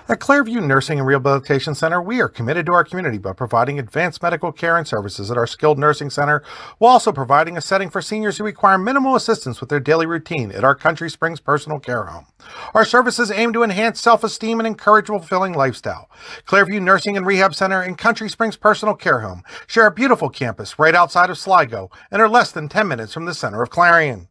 At Clearview Nursing and Rehabilitation Center, we are committed to our community by providing advanced medical care and services at our skilled nursing center, while also providing a setting for seniors who require minimal assistance with their daily routine at our Country Springs Personal Care Home. Our services aim to enhance self-esteem and encourage a fulfilling lifestyle. Clearview Nursing and Rehab Center and Country Springs Personal Care Home share a beautiful campus right outside of Sligo and are less than 10 minutes from the center of Clarion.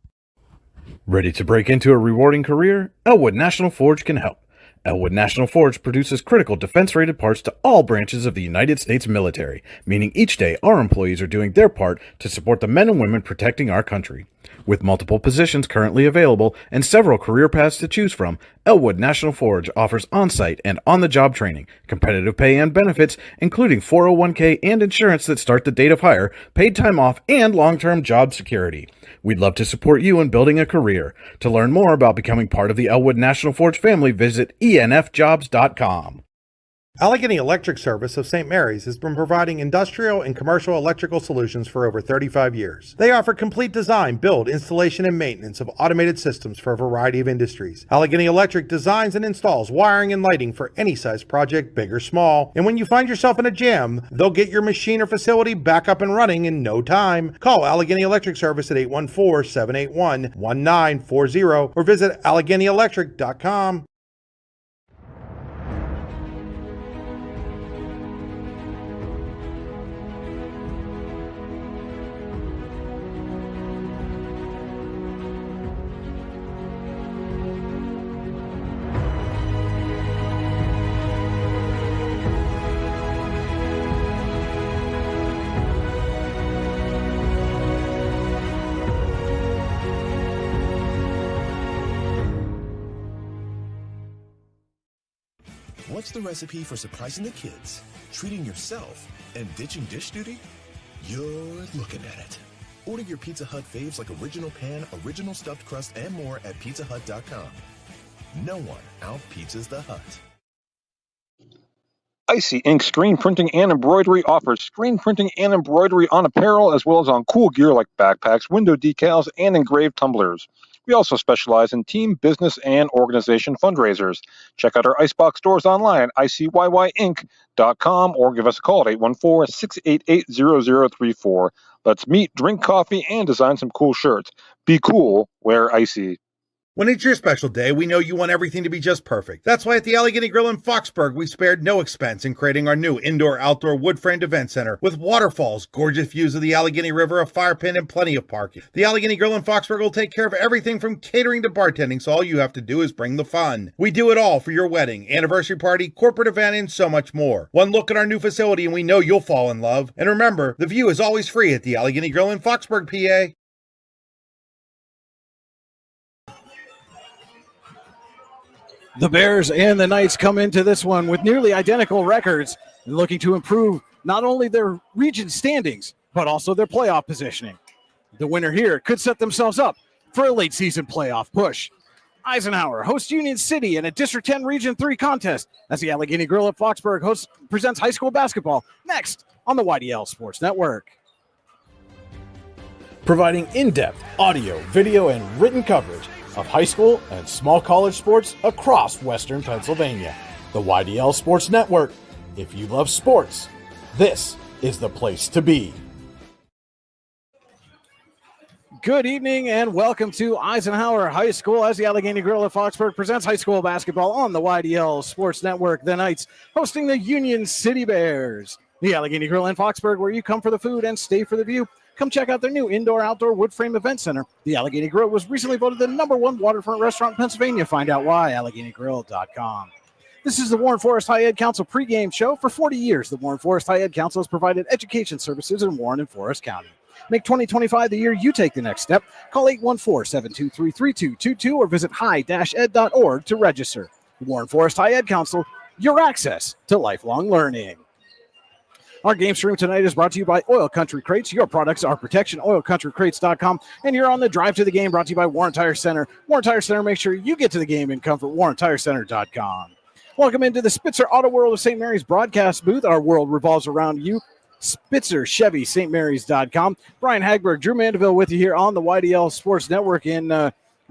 Ready to break into a rewarding career? Elwood National Forge can help. Elwood National Forge produces critical defense-rated parts to all branches of the United States military, meaning each day our employees are doing their part to support the men and women protecting our country. With multiple positions currently available and several career paths to choose from, Elwood National Forge offers on-site and on-the-job training, competitive pay and benefits, including 401k and insurance that start the date of hire, paid time off, and long-term job security. We'd love to support you in building a career. To learn more about becoming part of the Elwood National Forge family, visit enfjobs.com. Allegheny Electric Service of St. Mary's has been providing industrial and commercial electrical solutions for over 35 years. They offer complete design, build, installation, and maintenance of automated systems for a variety of industries. Allegheny Electric designs and installs wiring and lighting for any size project, big or small. And when you find yourself in a jam, they'll get your machine or facility back up and running in no time. Call Allegheny Electric Service at 814-781-1940 or visit AlleghenyElectric.com. What's the recipe for surprising the kids, treating yourself, and ditching dish duty? You're looking at it. Order your Pizza Hut faves like original pan, original stuffed crust, and more at pizzahut.com. No one out-pizzas the Hut. Icy Ink Screen Printing and Embroidery offers screen printing and embroidery on apparel as well as on cool gear like backpacks, window decals, and engraved tumblers. We also specialize in team, business, and organization fundraisers. Check out our Icebox stores online at icyync.com or give us a call at 814-688-0034. Let's meet, drink coffee, and design some cool shirts. Be cool, wear Icy. When it's your special day, we know you want everything to be just perfect. That's why at the Allegheny Grill in Foxburg, we spared no expense in creating our new indoor-outdoor wood-framed event center with waterfalls, gorgeous views of the Allegheny River, a fire pit, and plenty of parking. The Allegheny Grill in Foxburg will take care of everything from catering to bartending, so all you have to do is bring the fun. We do it all for your wedding, anniversary party, corporate event, and so much more. One look at our new facility and we know you'll fall in love. And remember, the view is always free at the Allegheny Grill in Foxburg, PA. The Bears and the Knights come into this one with nearly identical records and looking to improve not only their region standings, but also their playoff positioning. The winner here could set themselves up for a late season playoff push. Eisenhower hosts Union City in a District 10 Region 3 contest as the Allegheny Grill at Foxburg presents high school basketball next on the YDL Sports Network. Providing in-depth audio, video, and written coverage of high school and small college sports across Western Pennsylvania. The YDL Sports Network. If you love sports, this is the place to be. Good evening and welcome to Eisenhower High School as the Allegheny Grill at Foxburg presents high school basketball on the YDL Sports Network. The Knights hosting the Union City Bears. The Allegheny Grill in Foxburg, where you come for the food and stay for the view. Come check out their new indoor-outdoor wood frame event center. The Allegheny Grill was recently voted the #1 waterfront restaurant in Pennsylvania. Find out why, AlleghenyGrill.com. This is the Warren Forest High Ed Council pregame show. For 40 years, the Warren Forest High Ed Council has provided education services in Warren and Forest County. Make 2025 the year you take the next step. Call 814-723-3222 or visit high-ed.org to register. The Warren Forest High Ed Council, your access to lifelong learning. Our game stream tonight is brought to you by Oil Country Crates. Your products, our protection, oilcountrycrates.com. And you're on the drive to the game brought to you by Warren Tire Center. Warren Tire Center, make sure you get to the game in comfort, warrentirecenter.com. Welcome into the Spitzer Auto World of St. Mary's broadcast booth. Our world revolves around you. Spitzer Chevy, stmarys.com. Brian Hagberg, Drew Mandeville with you here on the YDL Sports Network. And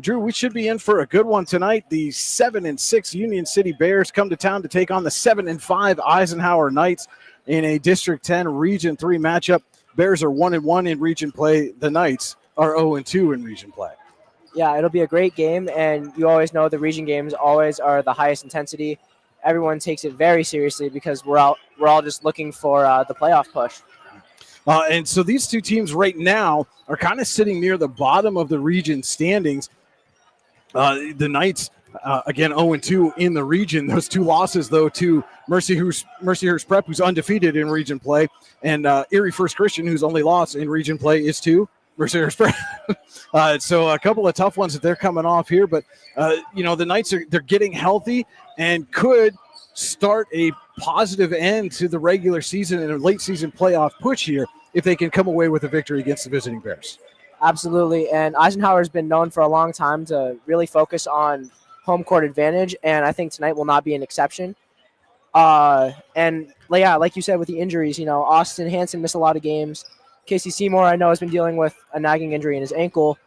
Drew, we should be in for a good one tonight. The 7-6 Union City Bears come to town to take on the 7-5 Eisenhower Knights in a District 10 Region 3 matchup. Bears are 1-1 in region play. The Knights are 0-2 in region play. Yeah, it'll be a great game, and you always know the region games always are the highest intensity. Everyone takes it very seriously because we're all just looking for the playoff push. And so these two teams right now are kind of sitting near the bottom of the region standings. The Knights, again, 0-2 in the region. Those two losses, though, to Mercyhurst Prep, who's undefeated in region play, and Erie First Christian, whose only loss in region play is to Mercyhurst Prep. So a couple of tough ones that they're coming off here. But, the Knights, they're getting healthy and could start a positive end to the regular season and a late season playoff push here if they can come away with a victory against the visiting Bears. Absolutely, and Eisenhower has been known for a long time to really focus on home court advantage, and I think tonight will not be an exception. Like you said, with the injuries, Austin Hanson missed a lot of games. Casey Seymour, I know, has been dealing with a nagging injury in his ankle,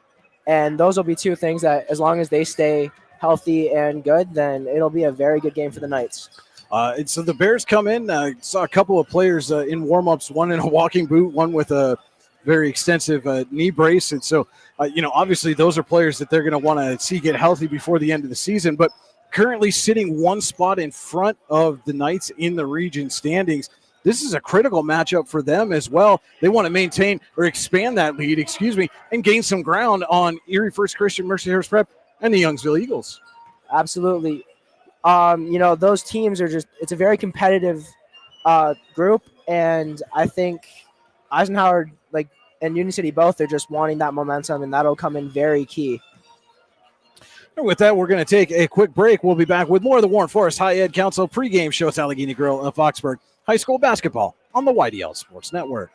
and those will be two things that, as long as they stay healthy and good, then it'll be a very good game for the Knights. And so the Bears come in. Saw a couple of players in warm-ups, one in a walking boot, one with a very extensive knee brace. And so, obviously those are players that they're going to want to see get healthy before the end of the season. But currently sitting one spot in front of the Knights in the region standings, this is a critical matchup for them as well. They want to maintain or expand that lead, and gain some ground on Erie First Christian, Mercyhurst Prep, and the Youngsville Eagles. Absolutely. Those teams are it's a very competitive group, and I think Eisenhower and Union City both are just wanting that momentum, and that'll come in very key. And with that, we're going to take a quick break. We'll be back with more of the Warren Forest High Ed Council pregame show at Allegheny Grill of Foxburg High School basketball on the YDL Sports Network.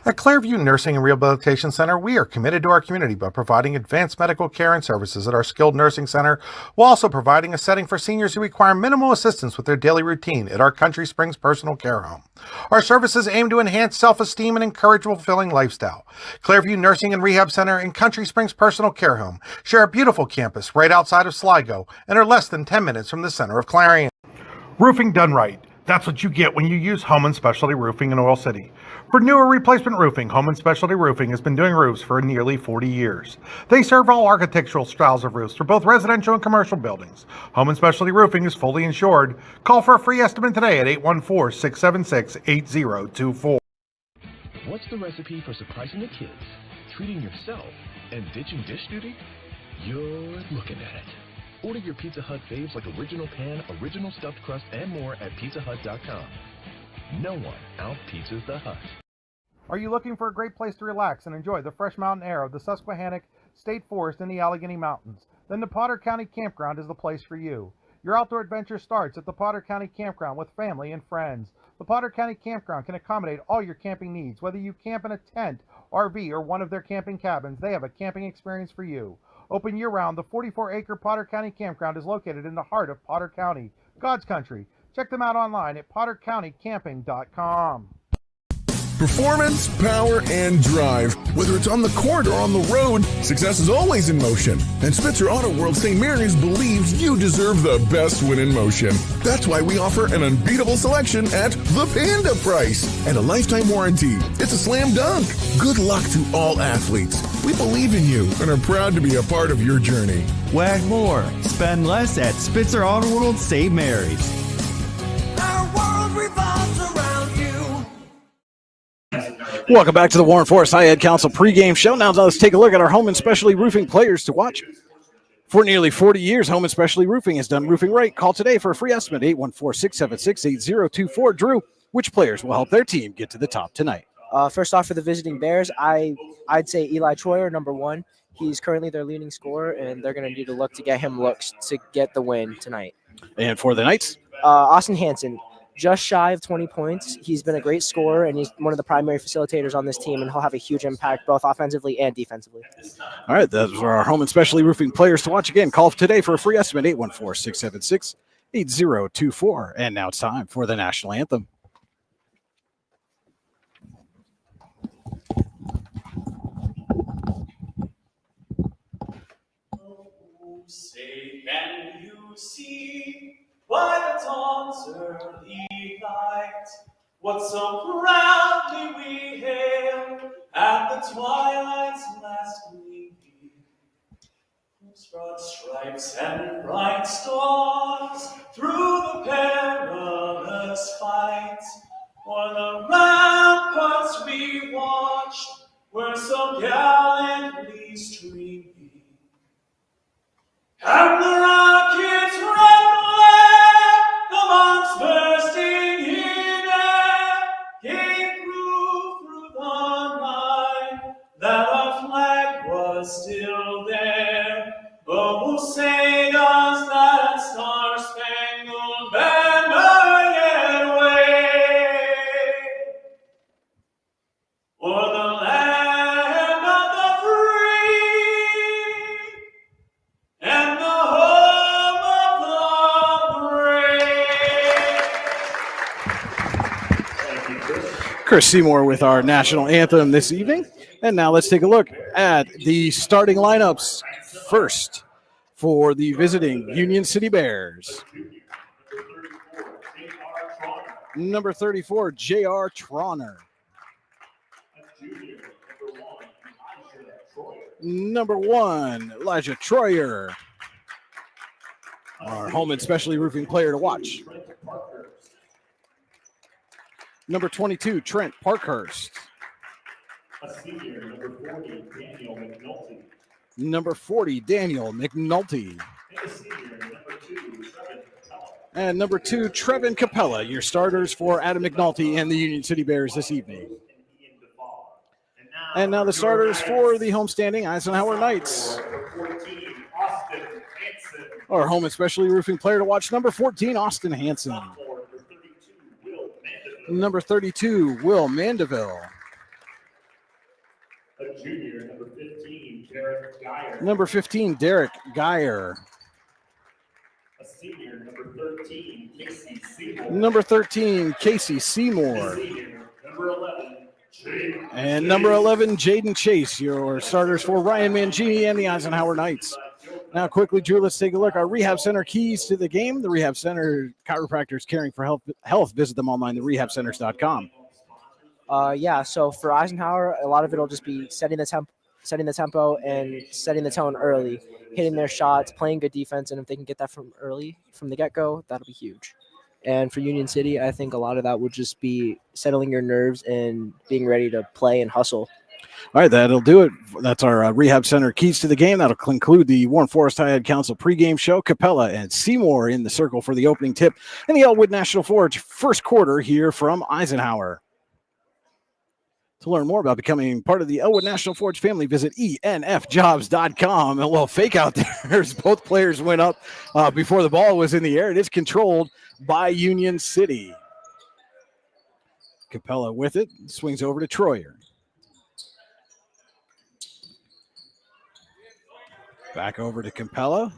At Clairview Nursing and Rehabilitation Center, we are committed to our community by providing advanced medical care and services at our skilled nursing center, while also providing a setting for seniors who require minimal assistance with their daily routine at our Country Springs Personal Care Home. Our services aim to enhance self-esteem and encourage a fulfilling lifestyle. Clairview Nursing and Rehab Center and Country Springs Personal Care Home share a beautiful campus right outside of Sligo and are less than 10 minutes from the center of Clarion. Roofing done right. That's what you get when you use Home & Specialty Roofing in Oil City. For new or replacement roofing, Home & Specialty Roofing has been doing roofs for nearly 40 years. They serve all architectural styles of roofs for both residential and commercial buildings. Home & Specialty Roofing is fully insured. Call for a free estimate today at 814-676-8024. What's the recipe for surprising the kids, treating yourself, and ditching dish duty? You're looking at it. Order your Pizza Hut faves like original pan, original stuffed crust, and more at pizzahut.com. No one out-pizzas the Hut. Are you looking for a great place to relax and enjoy the fresh mountain air of the Susquehannock State Forest in the Allegheny Mountains? Then the Potter County Campground is the place for you. Your outdoor adventure starts at the Potter County Campground with family and friends. The Potter County Campground can accommodate all your camping needs. Whether you camp in a tent, RV, or one of their camping cabins, they have a camping experience for you. Open year-round, the 44-acre Potter County Campground is located in the heart of Potter County, God's country. Check them out online at pottercountycamping.com. Performance, power, and drive. Whether it's on the court or on the road, success is always in motion. And Spitzer Auto World St. Mary's believes you deserve the best win in motion. That's why we offer an unbeatable selection at the Panda price and a lifetime warranty. It's a slam dunk. Good luck to all athletes. We believe in you and are proud to be a part of your journey. Wag more, spend less at Spitzer Auto World St. Mary's. Our world revolves around you. Welcome back to the Warren Forest High Ed Council pregame show. Now let's take a look at our Home & Specialty Roofing players to watch. For nearly 40 years, Home & Specialty Roofing has done roofing right. Call today for a free estimate, 814-676-8024. Drew, which players will help their team get to the top tonight? First off, for the visiting Bears, I'd say Eli Troyer, number one. He's currently their leading scorer, and they're going to need to look to get him looks to get the win tonight. And for the Knights? Austin Hanson, just shy of 20 points. He's been a great scorer, and he's one of the primary facilitators on this team, and he'll have a huge impact both offensively and defensively. All right, those are our Home & Specialty Roofing players to watch. Again, call today for a free estimate, 814-676-8024. And now it's time for the National Anthem. say, can you see by the dawn's early light what so proudly we hailed at the twilight's last gleaming, whose broad stripes and bright stars through the perilous fight o'er the ramparts we watched were so gallantly streaming. And the rocket's red glare, the bombs bursting in air, gave proof through the night that our flag was still there. Oh, say does that star-spangled banner yet wave o'er the land of the free and the home of the brave. Thank you, Chris. Chris Seymour with our national anthem this evening. And now let's take a look at the starting lineups. First, for the visiting Union City Bears. Number 34, J.R. Trauner. Number 1, Elijah Troyer. Our home and specialty roofing player to watch. Number 22, Trent Parkhurst. A senior, number 40, Daniel McNulty. Number 40, Daniel McNulty. And a senior, number 2, Trevin Capella. And number 2, Trevin Capella, your starters for Adam McNulty and the Union City Bears this evening. And now the starters for the homestanding Eisenhower Knights. Number 14, Austin Hanson. Our home and specialty roofing player to watch, number 14, Austin Hanson. Number 32, Will Mandeville. Number 32, Will Mandeville. A junior, number 15, Derek Geyer. Number 15, Derek Geyer. A senior, number 13, Casey Seymour. Number 13, Casey Seymour. A senior, number 11, Jaden. And number 11, Jaden Chase, your starters for Ryan Mangini and the Eisenhower Knights. Now, quickly, Drew, let's take a look. Our Rehab Center keys to the game. The Rehab Center chiropractors caring for health. Visit them online at rehabcenters.com. Yeah, so for Eisenhower, a lot of it will just be setting the tempo and setting the tone early, hitting their shots, playing good defense, and if they can get that from the get-go, that'll be huge. And for Union City, I think a lot of that would just be settling your nerves and being ready to play and hustle. All right, that'll do it. That's our Rehab Center keys to the game. That'll conclude the Warren Forest High Ed Council pregame show. Capella and Seymour in the circle for the opening tip, and the Elwood National Forge first quarter here from Eisenhower. To learn more about becoming part of the Elwood National Forge family, visit enfjobs.com. A little fake out there as both players went up before the ball was in the air. It is controlled by Union City. Capella with it, swings over to Troyer. Back over to Capella.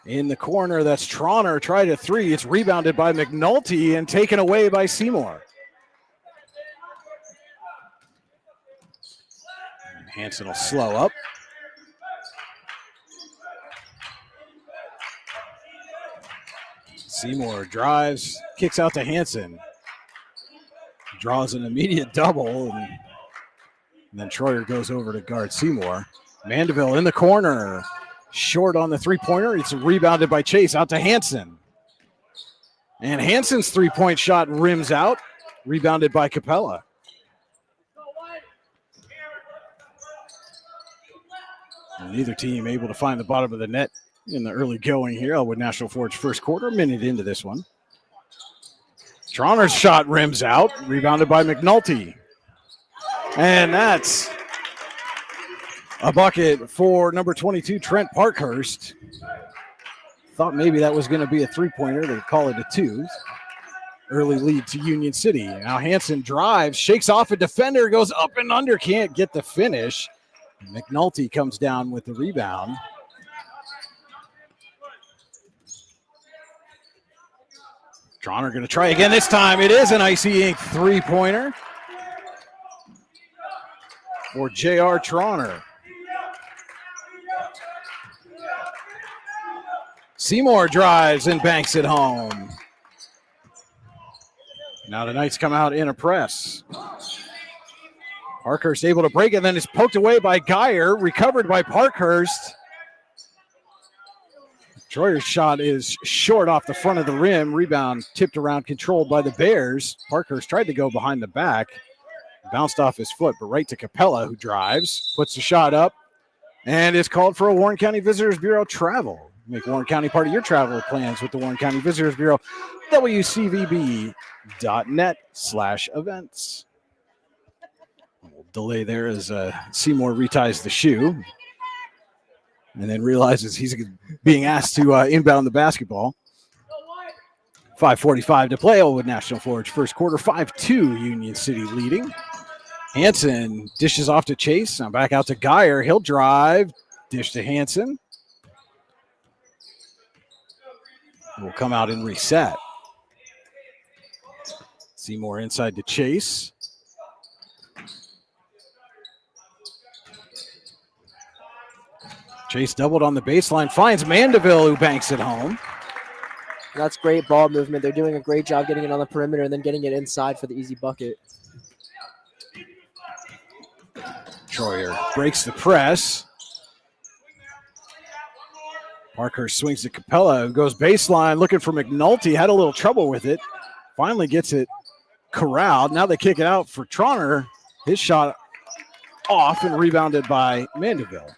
In the corner, that's Trauner, tried a three. It's rebounded by McNulty and taken away by Seymour. Hanson will slow up. Seymour drives, kicks out to Hanson. Draws an immediate double, and then Troyer goes over to guard Seymour. Mandeville in the corner. Short on the three-pointer. It's rebounded by Chase out to Hanson. And Hanson's three-point shot rims out. Rebounded by Capella. And neither team able to find the bottom of the net in the early going here. Elwood National Forge first quarter, a minute into this one. Trauner's shot rims out. Rebounded by McNulty. And that's a bucket for number 22, Trent Parkhurst. Thought maybe that was going to be a three-pointer. They call it a two. Early lead to Union City. Now Hanson drives, shakes off a defender, goes up and under, can't get the finish. McNulty comes down with the rebound. Trauner going to try again this time. It is an Icy Ink three-pointer for J.R. Trauner. Seymour drives and banks it home. Now the Knights come out in a press. Parkhurst able to break it, then it's poked away by Geyer, recovered by Parkhurst. Troyer's shot is short off the front of the rim. Rebound tipped around, controlled by the Bears. Parkhurst tried to go behind the back. Bounced off his foot, but right to Capella, who drives, puts the shot up, and is called for a Warren County Visitors Bureau travel. Make Warren County part of your travel plans with the Warren County Visitors Bureau. WCVB.net/events. We'll delay there as Seymour reties the shoe and then realizes he's being asked to inbound the basketball. 5:45 to play. Elwood National Forge first quarter, 5-2 Union City leading. Hanson dishes off to Chase. Now back out to Geyer. He'll drive. Dish to Hanson. Will come out and reset. Seymour inside to Chase. Chase doubled on the baseline. Finds Mandeville, who banks it home. That's great ball movement. They're doing a great job getting it on the perimeter and then getting it inside for the easy bucket. Troyer breaks the press. Parkhurst swings to Capella, who goes baseline looking for McNulty. Had a little trouble with it. Finally gets it corralled. Now they kick it out for Trauner. His shot off and rebounded by Mandeville.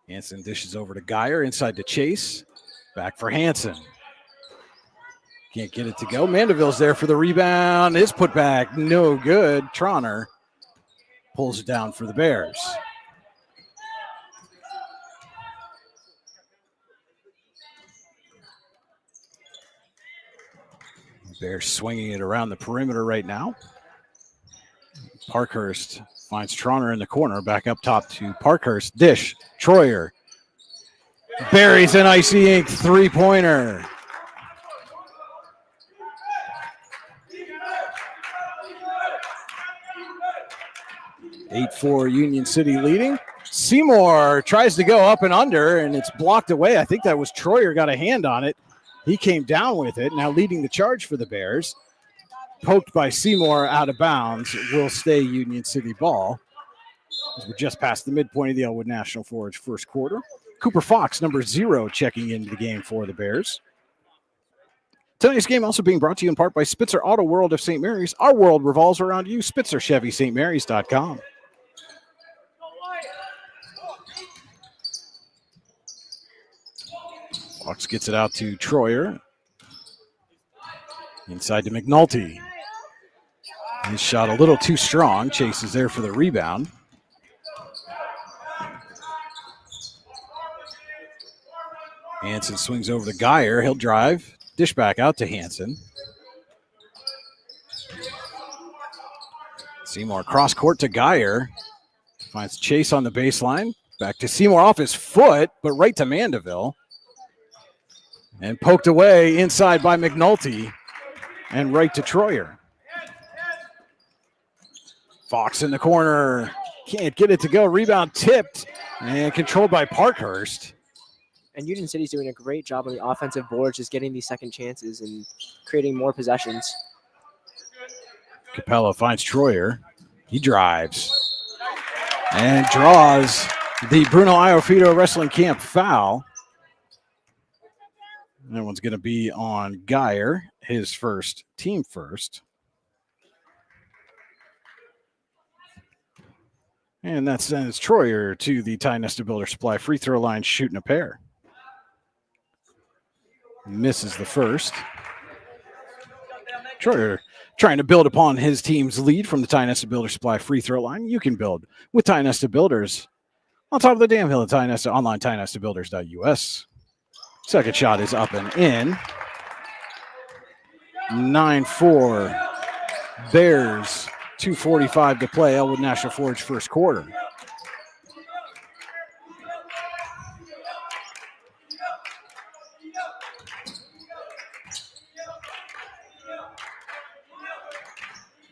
Hanson dishes over to Geyer, inside to Chase. Back for Hanson. Can't get it to go. Mandeville's there for the rebound. His putback, no good. Trauner pulls it down for the Bears. Bears swinging it around the perimeter right now. Parkhurst finds Trauner in the corner. Back up top to Parkhurst. Dish. Troyer. Buries an icy ink three-pointer. (8-4) Union City leading. Seymour tries to go up and under, and it's blocked away. I think that was Troyer got a hand on it. He came down with it, now leading the charge for the Bears. Poked by Seymour out of bounds. Will stay Union City ball. As we're just past the midpoint of the Elwood National Forge first quarter. Cooper Fox, number 0, checking into the game for the Bears. Tonight's game also being brought to you in part by Spitzer Auto World of St. Mary's. Our world revolves around you. SpitzerChevyStMarys.com. Fox gets it out to Troyer. Inside to McNulty. His shot a little too strong. Chase is there for the rebound. Hanson swings over to Geyer. He'll drive. Dish back out to Hanson. Seymour cross court to Geyer. Finds Chase on the baseline. Back to Seymour off his foot, but right to Mandeville. And poked away inside by McNulty. And right to Troyer. Fox in the corner. Can't get it to go. Rebound tipped and controlled by Parkhurst. And Union City's doing a great job on the offensive boards, just getting these second chances and creating more possessions. Capella finds Troyer. He drives and draws the Bruno Iofito Wrestling Camp foul. That one's going to be on Geyer, his first, team first. And that sends Troyer to the Ty Nesta Builder Supply free throw line, shooting a pair. Misses the first. Troyer trying to build upon his team's lead from the Ty Nesta Builder Supply free throw line. You can build with Ty Nesta Builders on top of the damn hill at Ty Nesta, online, TyNestaBuilders.us. Second shot is up and in. 9-4 Bears, 2:45 to play. Elwood National Forge first quarter.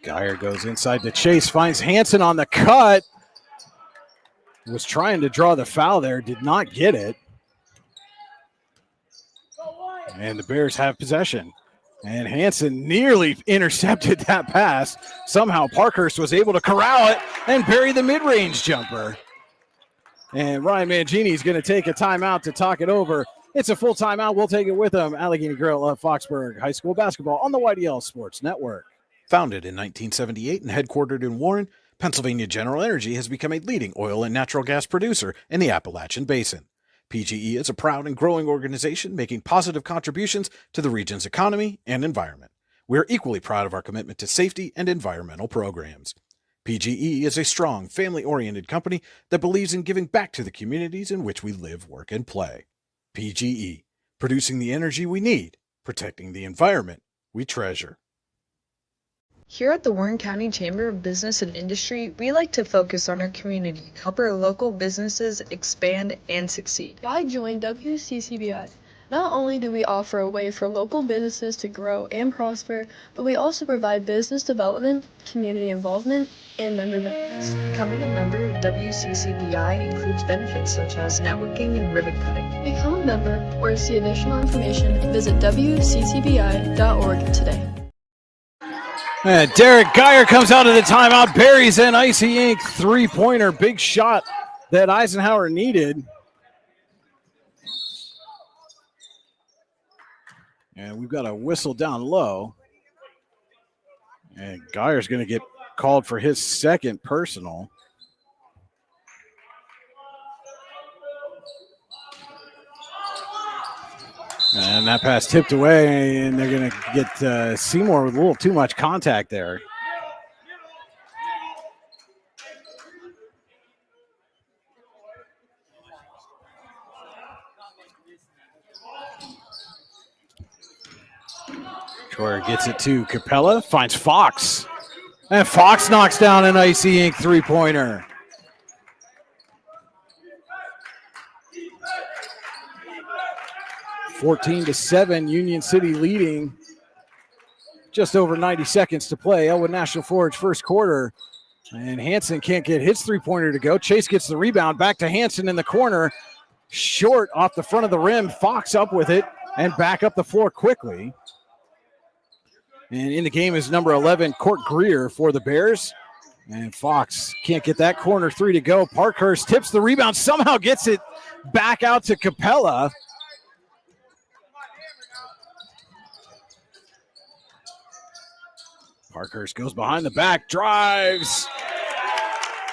Geyer goes inside to Chase, finds Hanson on the cut. was trying to draw the foul there, did not get it. And the Bears have possession. And Hansen nearly intercepted that pass. Somehow Parkhurst was able to corral it and bury the mid-range jumper. And Ryan Mangini is going to take a timeout to talk it over. It's a full timeout. We'll take it with him. Allegheny Grill of Foxburg High School basketball on the YDL Sports Network. Founded in 1978 and headquartered in Warren, Pennsylvania General Energy has become a leading oil and natural gas producer in the Appalachian Basin. PGE is a proud and growing organization making positive contributions to the region's economy and environment. We are equally proud of our commitment to safety and environmental programs. PGE is a strong, family-oriented company that believes in giving back to the communities in which we live, work, and play. PGE, producing the energy we need, protecting the environment we treasure. Here at the Warren County Chamber of Business and Industry, we like to focus on our community, help our local businesses expand and succeed. I joined WCCBI. Not only do we offer a way for local businesses to grow and prosper, but we also provide business development, community involvement, and member benefits. Becoming a member of WCCBI includes benefits such as networking and ribbon cutting. Become a member or see additional information, visit WCCBI.org today. And Derek Geyer comes out of the timeout, buries an Icy Ink three-pointer. Big shot that Eisenhower needed. And we've got a whistle down low. And Geyer's going to get called for his second personal. And that pass tipped away, and they're going to get Seymour with a little too much contact there. Troyer gets it to Capella, finds Fox. And Fox knocks down an Icy Ink three-pointer. (14-7), Union City leading. Just over 90 seconds to play. Elwood National Forge first quarter. And Hansen can't get his three-pointer to go. Chase gets the rebound. Back to Hansen in the corner. Short off the front of the rim. Fox up with it and back up the floor quickly. And in the game is number 11, Court Greer for the Bears. And Fox can't get that corner three to go. Parkhurst tips the rebound. Somehow gets it back out to Capella. Parkhurst goes behind the back, drives.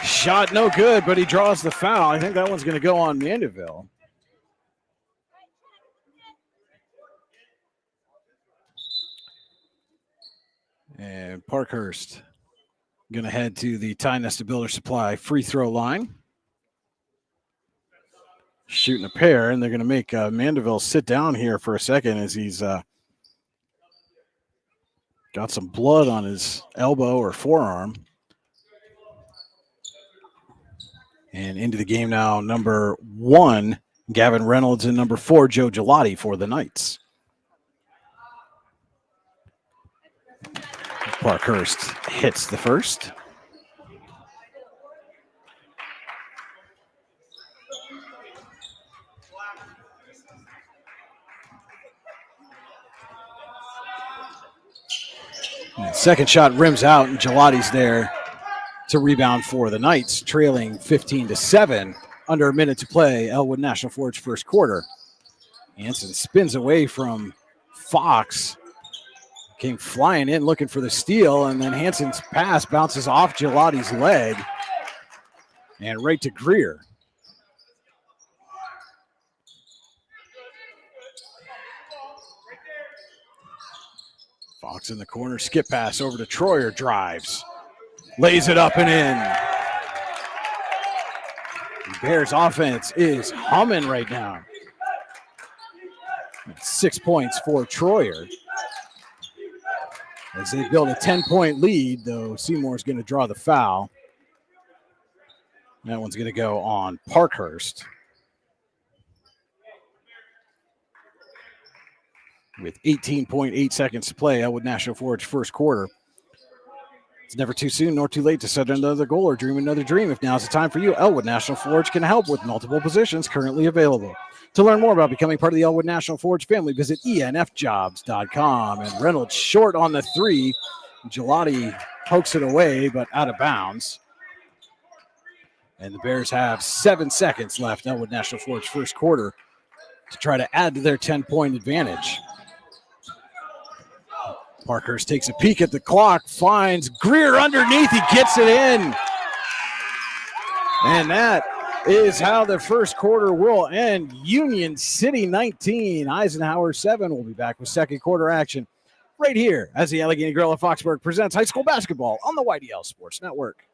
Shot no good, but he draws the foul. I think that one's going to go on Mandeville. And Parkhurst going to head to the Ty Nesta Builder Supply free throw line. Shooting a pair, and they're going to make Mandeville sit down here for a second as he's got some blood on his elbow or forearm. And into the game now, number 1, Gavin Reynolds, and number 4, Joe Gelati for the Knights. Parkhurst hits the first. And second shot rims out, and Gelati's there to rebound for the Knights, trailing 15-7, under a minute to play. Elwood National Forge first quarter. Hansen spins away from Fox. Came flying in looking for the steal, and then Hansen's pass bounces off Gelati's leg and right to Greer. Fox in the corner, skip pass over to Troyer, drives. Lays it up and in. The Bears offense is humming right now. 6 points for Troyer. As they build a 10-point lead, though, Seymour's going to draw the foul. That one's going to go on Parkhurst. With 18.8 seconds to play, Elwood National Forge first quarter. It's never too soon nor too late to set another goal or dream another dream. If now's the time for you, Elwood National Forge can help with multiple positions currently available. To learn more about becoming part of the Elwood National Forge family, visit enfjobs.com. And Reynolds short on the three. Gelati pokes it away, but out of bounds. And the Bears have 7 seconds left, Elwood National Forge first quarter, to try to add to their 10-point advantage. Parkhurst takes a peek at the clock, finds Greer underneath. He gets it in. And that is how the first quarter will end. Union City 19, Eisenhower 7. We'll be back with second quarter action right here as the Allegheny Grill of Foxburg presents high school basketball on the YDL Sports Network.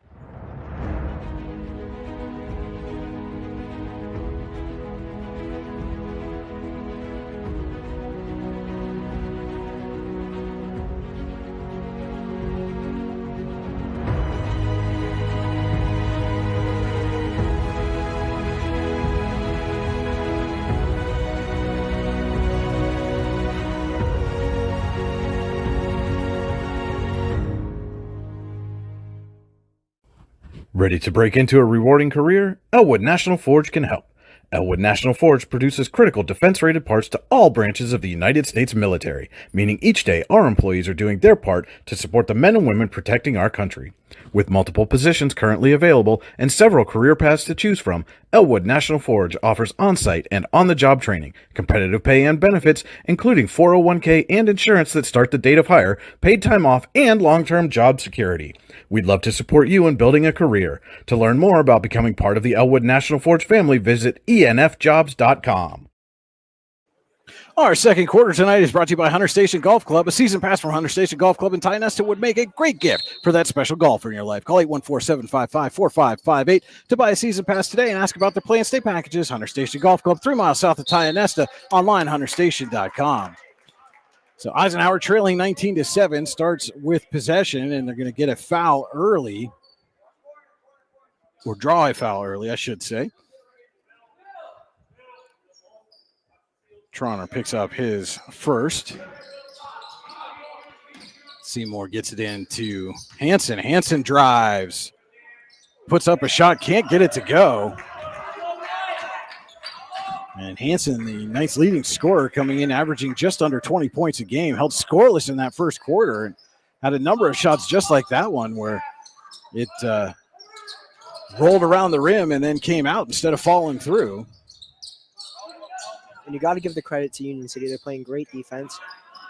Ready to break into a rewarding career? Elwood National Forge can help. Elwood National Forge produces critical defense-rated parts to all branches of the United States military, meaning each day our employees are doing their part to support the men and women protecting our country. With multiple positions currently available and several career paths to choose from, Elwood National Forge offers on-site and on-the-job training, competitive pay and benefits, including 401k and insurance that start the date of hire, paid time off, and long-term job security. We'd love to support you in building a career. To learn more about becoming part of the Elwood National Forge family, visit enfjobs.com. Our second quarter tonight is brought to you by Hunter Station Golf Club. A season pass from Hunter Station Golf Club in Tionesta would make a great gift for that special golfer in your life. Call 814-755-4558 to buy a season pass today and ask about their play and stay packages. Hunter Station Golf Club, 3 miles south of Tionesta, online, hunterstation.com. So Eisenhower trailing 19-7 starts with possession, and they're going to get a foul early, or draw a foul early, I should say. Troner picks up his first. Seymour gets it into Hansen. Hansen drives, puts up a shot, can't get it to go. And Hansen, the nice leading scorer, coming in averaging just under 20 points a game, held scoreless in that first quarter and had a number of shots just like that one where it rolled around the rim and then came out instead of falling through. And you got to give the credit to Union City. They're playing great defense,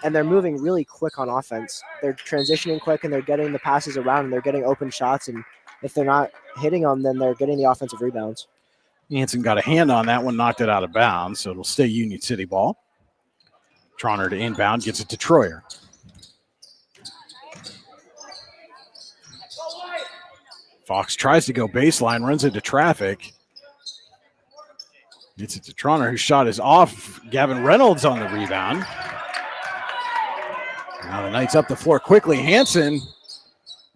and they're moving really quick on offense. They're transitioning quick, and they're getting the passes around, and they're getting open shots. And if they're not hitting them, then they're getting the offensive rebounds. Hansen got a hand on that one, knocked it out of bounds, so it'll stay Union City ball. Troner to inbound, gets it to Troyer. Fox tries to go baseline, runs into traffic. Gets it to Troner, whose shot is off. Gavin Reynolds on the rebound. Now the Knights up the floor quickly. Hansen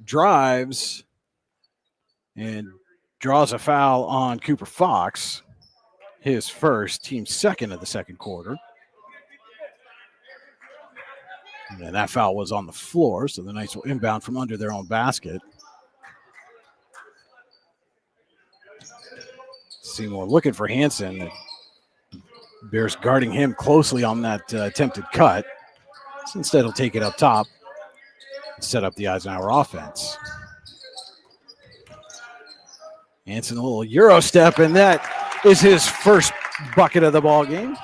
drives and draws a foul on Cooper Fox. His first, team second of the second quarter. And that foul was on the floor, so the Knights will inbound from under their own basket. Seymour looking for Hansen. Bears guarding him closely on that attempted cut. So instead, he'll take it up top and set up the Eisenhower offense. Hansen, a little Euro step, and that is his first bucket of the ball game.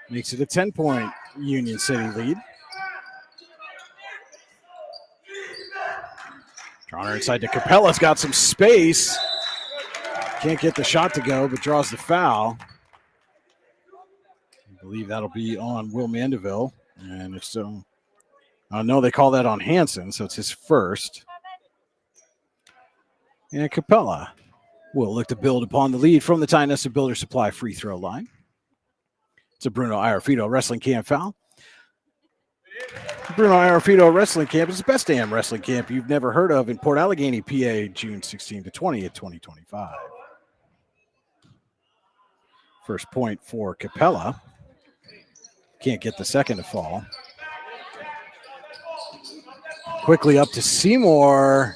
Makes it a 10-point Union City lead. Troner inside to Capella's got some space. Can't get the shot to go, but draws the foul. I believe that'll be on Will Mandeville. And if so, no, they call that on Hansen, so it's his first. And Capella will look to build upon the lead from the Tionesta Builder Supply free throw line. It's a Bruno Iarfito wrestling camp foul. Bruno Iarfito Wrestling Camp is the best damn wrestling camp you've never heard of in Port Allegany, PA, June 16 to 20th, 2025. First point for Capella. Can't get the second to fall. Quickly up to Seymour.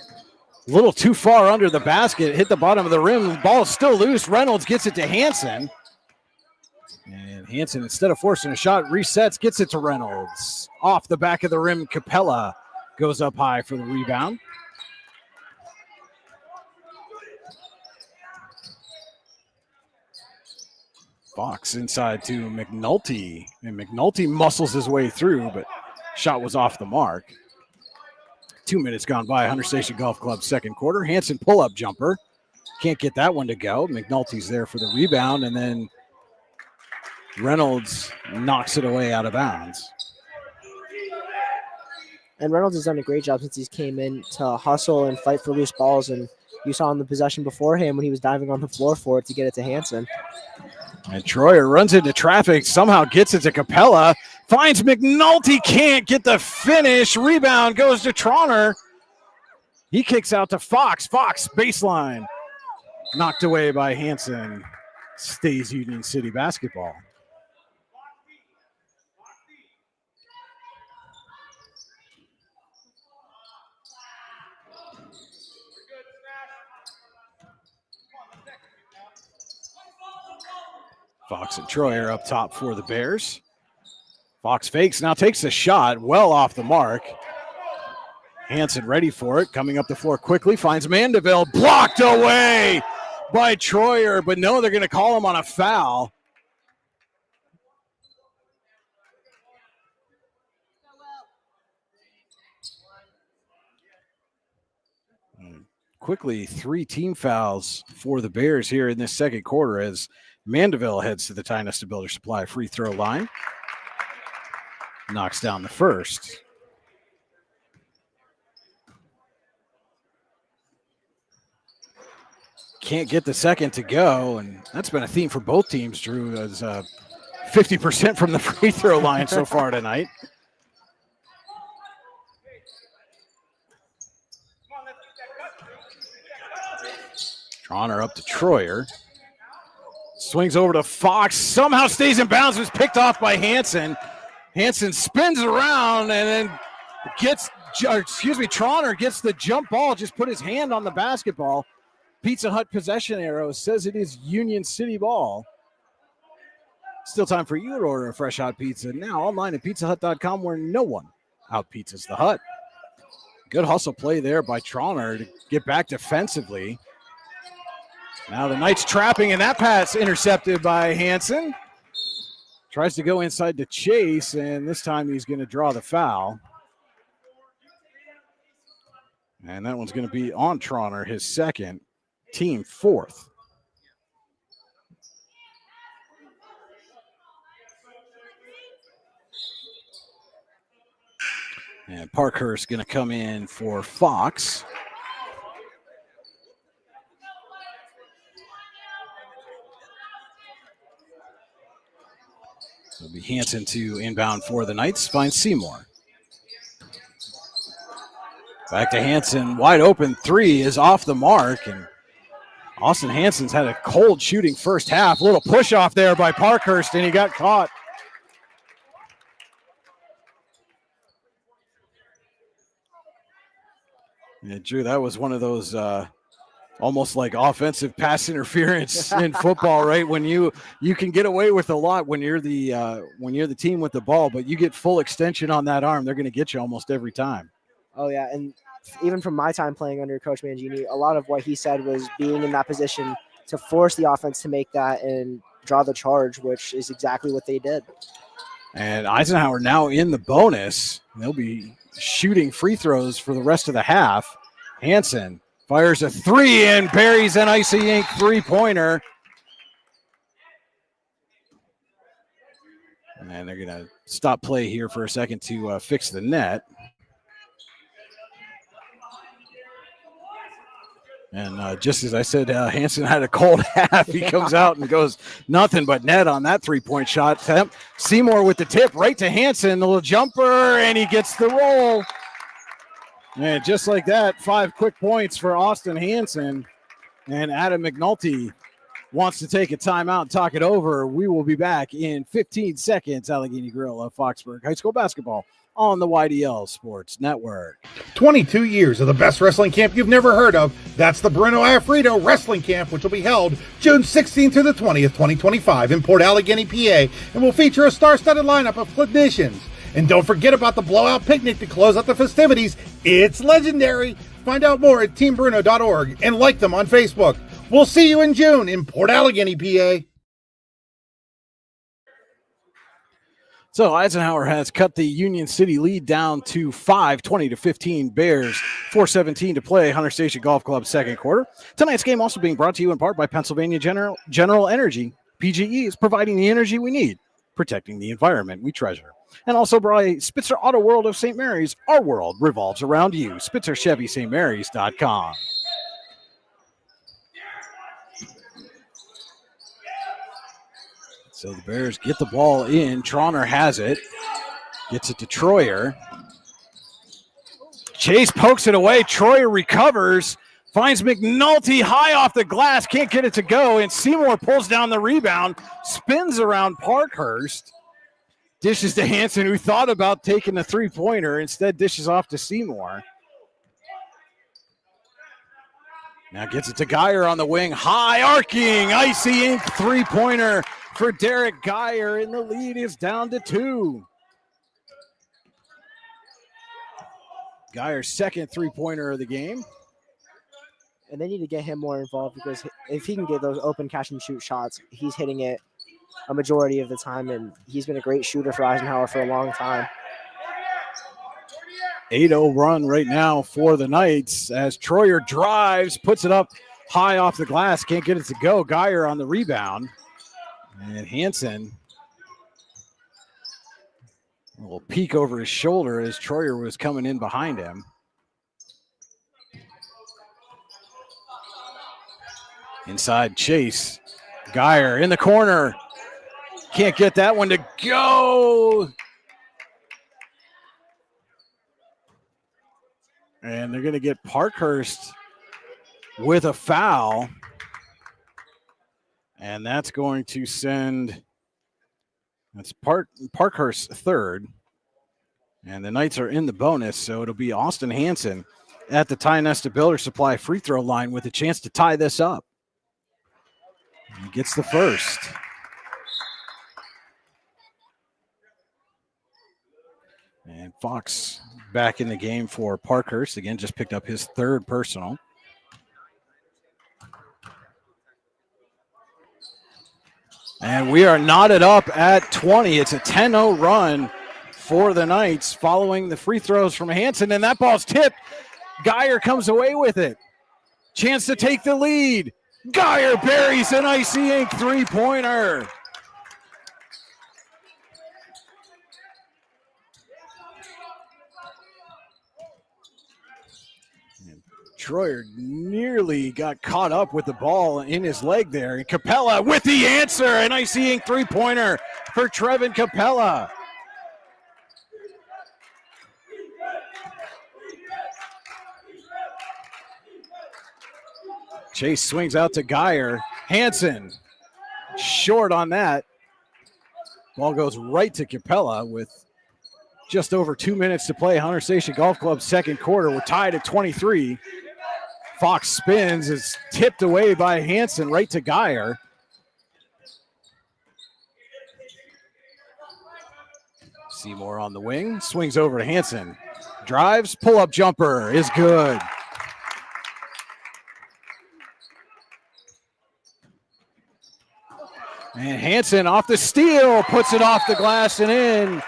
A little too far under the basket. Hit the bottom of the rim. Ball is still loose. Reynolds gets it to Hansen. And Hansen, instead of forcing a shot, resets, gets it to Reynolds. Off the back of the rim, Capella goes up high for the rebound. Fox inside to McNulty. And McNulty muscles his way through, but shot was off the mark. 2 minutes gone by. Hunter Station Golf Club second quarter. Hansen pull-up jumper. Can't get that one to go. McNulty's there for the rebound, and then Reynolds knocks it away out of bounds. And Reynolds has done a great job since he came in to hustle and fight for loose balls. And you saw in the possession before him when he was diving on the floor for it to get it to Hansen. And Troyer runs into traffic, somehow gets it to Capella, finds McNulty, can't get the finish. Rebound goes to Trauner. He kicks out to Fox. Fox, baseline. Knocked away by Hansen. Stays Union City basketball. Fox and Troyer up top for the Bears. Fox fakes, now takes a shot, well off the mark. Hansen ready for it, coming up the floor quickly, finds Mandeville, blocked away by Troyer, but no, they're going to call him on a foul. Quickly, 3 team fouls for the Bears here in this second quarter as Mandeville heads to the Ty-Nesta Builder Supply free throw line. Knocks down the first. Can't get the second to go, and that's been a theme for both teams, Drew, as 50% from the free throw line so far tonight. Trauner up to Troyer. Swings over to Fox, somehow stays in bounds, was picked off by Hansen. Hansen spins around and then Trauner gets the jump ball, just put his hand on the basketball. Pizza Hut possession arrow says it is Union City ball. Still time for you to order a fresh hot pizza now online at pizzahut.com, where no one out-pizzas the Hut. Good hustle play there by Trauner to get back defensively. Now the Knights trapping, and that pass intercepted by Hansen. Tries to go inside to Chase, and this time he's going to draw the foul. And that one's going to be on Trauner, his second, team fourth. And Parkhurst going to come in for Fox. It'll be Hansen to inbound for the Knights. Finds Seymour. Back to Hansen. Wide open three is off the mark. And Austin Hansen's had a cold shooting first half. A little push off there by Parkhurst, and he got caught. Yeah, Drew, that was one of those almost like offensive pass interference in football, right? When you can get away with a lot when you're the team with the ball, but you get full extension on that arm, they're going to get you almost every time. Oh yeah, and even from my time playing under Coach Mangini, a lot of what he said was being in that position to force the offense to make that and draw the charge, which is exactly what they did. And Eisenhower now in the bonus. They'll be shooting free throws for the rest of the half. Hansen fires a three and buries an Icy Ink three-pointer. And they're going to stop play here for a second to fix the net. And just as I said, Hansen had a cold half. He comes out and goes nothing but net on that three-point shot. Seymour with the tip right to Hansen, the little jumper, and he gets the roll. And just like that, 5 quick points for Austin Hansen. And Adam McNulty wants to take a timeout and talk it over. We will be back in 15 seconds. Allegheny Grill of Foxburg High School basketball on the YDL Sports Network. 22 years of the best wrestling camp you've never heard of. That's the Bruno Afrito Wrestling Camp, which will be held June 16th through the 20th, 2025 in Port Allegany, PA, and will feature a star-studded lineup of clinicians. And don't forget about the blowout picnic to close out the festivities. It's legendary. Find out more at teambruno.org and like them on Facebook. We'll see you in June in Port Allegany, PA. So Eisenhower has cut the Union City lead down to 5, 20-15 Bears, 4:17 to play, Hunter Station Golf Club second quarter. Tonight's game also being brought to you in part by Pennsylvania General Energy. PGE is providing the energy we need, protecting the environment we treasure. And also by Spitzer Auto World of St. Mary's. Our world revolves around you. SpitzerChevySt.Marys.com. So the Bears get the ball in. Trauner has it. Gets it to Troyer. Chase pokes it away. Troyer recovers. Finds McNulty high off the glass. Can't get it to go. And Seymour pulls down the rebound. Spins around Parkhurst. Dishes to Hanson, who thought about taking the three-pointer. Instead dishes off to Seymour. Now gets it to Geyer on the wing. High arcing. Icy ink three-pointer for Derek Geyer, and the lead is down to 2. Geyer's second three-pointer of the game. And they need to get him more involved, because if he can get those open catch-and-shoot shots, he's hitting it a majority of the time, and he's been a great shooter for Eisenhower for a long time. 8-0 run right now for the Knights as Troyer drives, puts it up high off the glass, can't get it to go. Geyer on the rebound. And Hanson, a little peek over his shoulder as Troyer was coming in behind him. Inside Chase. Geyer in the corner. Can't get that one to go. And they're going to get Parkhurst with a foul. And that's going to send, that's Parkhurst third. And the Knights are in the bonus, so it'll be Austin Hanson at the Ty Nesta Builder Supply free throw line with a chance to tie this up. He gets the first. And Fox back in the game for Parkhurst. Again, just picked up his third personal. And we are knotted up at 20. It's a 10-0 run for the Knights following the free throws from Hanson. And that ball's tipped. Geyer comes away with it. Chance to take the lead. Geyer buries an icy ink three-pointer. Troyer nearly got caught up with the ball in his leg there. And Capella with the answer. An icy ink three-pointer for Trevin Capella. Chase swings out to Geyer. Hanson short on that. Ball goes right to Capella with just over 2 minutes to play. Hunter Station Golf Club second quarter. We're tied at 23. Fox spins, is tipped away by Hanson right to Geyer. Seymour on the wing, swings over to Hanson. Drives, pull-up jumper is good. And Hanson off the steal, puts it off the glass and in.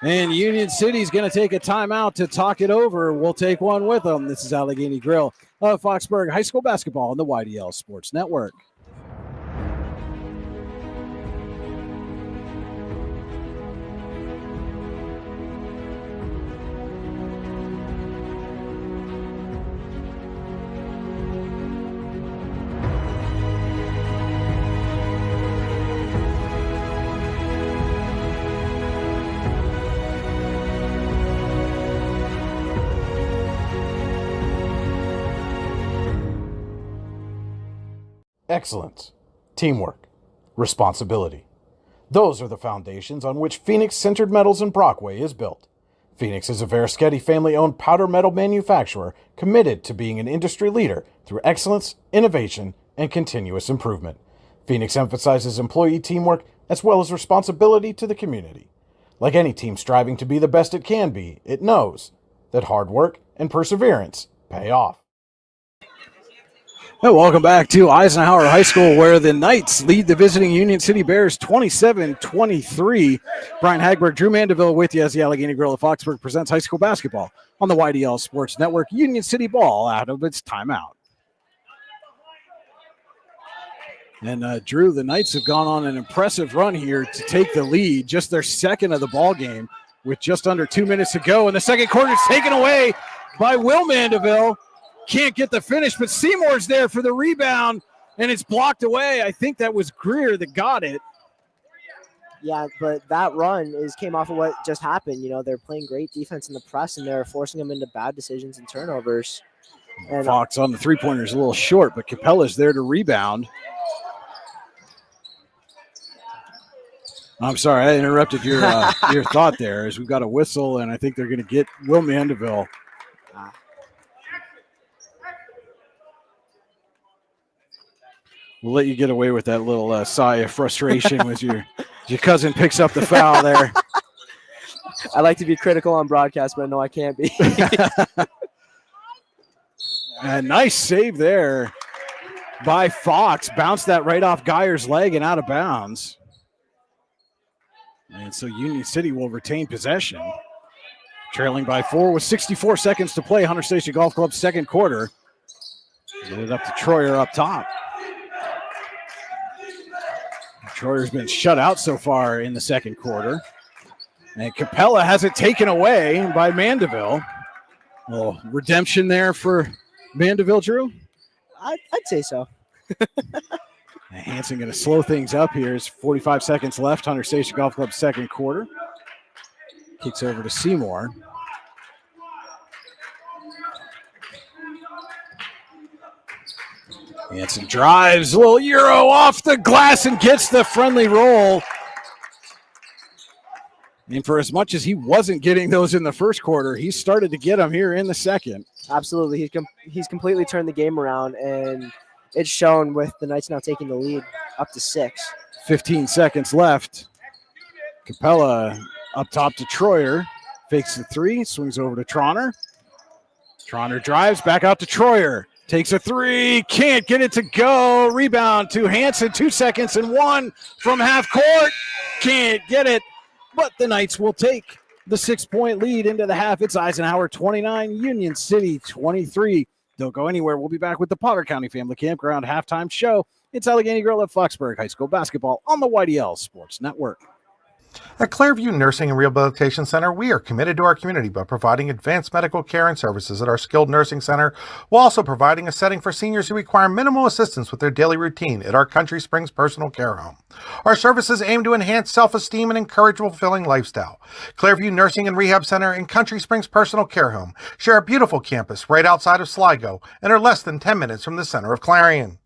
And Union City's going to take a timeout to talk it over. We'll take one with them. This is Allegheny Grill of Foxburg High School basketball on the YDL Sports Network. Excellence, teamwork, responsibility. Those are the foundations on which Phoenix Sintered Metals in Brockway is built. Phoenix is a Verischetti family-owned powder metal manufacturer committed to being an industry leader through excellence, innovation, and continuous improvement. Phoenix emphasizes employee teamwork as well as responsibility to the community. Like any team striving to be the best it can be, it knows that hard work and perseverance pay off. Well, welcome back to Eisenhower High School, where the Knights lead the visiting Union City Bears 27-23. Brian Hagberg, Drew Mandeville with you as the Allegheny Grill of Foxburg presents high school basketball on the YDL Sports Network. Union City ball out of its timeout. And Drew, the Knights have gone on an impressive run here to take the lead, just their second of the ball game with just under 2 minutes to go. And the second quarter is taken away by Will Mandeville. Can't get the finish, but Seymour's there for the rebound, and it's blocked away. I think that was Greer that got it. Yeah, but that run came off of what just happened. You know, they're playing great defense in the press, and they're forcing them into bad decisions and turnovers. And Fox on the three-pointer is a little short, but Capella's there to rebound. I'm sorry, I interrupted your your thought there, as we've got a whistle, and I think they're going to get Will Mandeville. We'll let you get away with that little sigh of frustration with your cousin picks up the foul there. I like to be critical on broadcast, but no, I can't be. A nice save there by Fox. Bounced that right off Geyer's leg and out of bounds. And so Union City will retain possession. Trailing by 4 with 64 seconds to play. Hunter Station Golf Club second quarter. Get it up to Troyer up top. Troyer's been shut out so far in the second quarter. And Capella has it taken away by Mandeville. A little redemption there for Mandeville, Drew? I'd say so. Hanson going to slow things up here. There's 45 seconds left. Hunter Station Golf Club second quarter. Kicks over to Seymour. Hanson drives, a little Euro off the glass and gets the friendly roll. And for as much as he wasn't getting those in the first quarter, he started to get them here in the second. Absolutely. He's completely turned the game around, and it's shown with the Knights now taking the lead up to 6. 15 seconds left. Capella up top to Troyer. Fakes the three, swings over to Tronner. Tronner drives back out to Troyer. Takes a three, can't get it to go. Rebound to Hanson, 2 seconds and 1 from half court. Can't get it, but the Knights will take the 6-point lead into the half. It's Eisenhower 29, Union City 23. Don't go anywhere. We'll be back with the Potter County Family Campground halftime show. It's Allegheny Grill at Foxburg High School basketball on the YDL Sports Network. At Clairview Nursing and Rehabilitation Center, we are committed to our community by providing advanced medical care and services at our skilled nursing center, while also providing a setting for seniors who require minimal assistance with their daily routine at our Country Springs Personal Care Home. Our services aim to enhance self-esteem and encourage a fulfilling lifestyle. Clairview Nursing and Rehab Center and Country Springs Personal Care Home share a beautiful campus right outside of Sligo and are less than 10 minutes from the center of Clarion.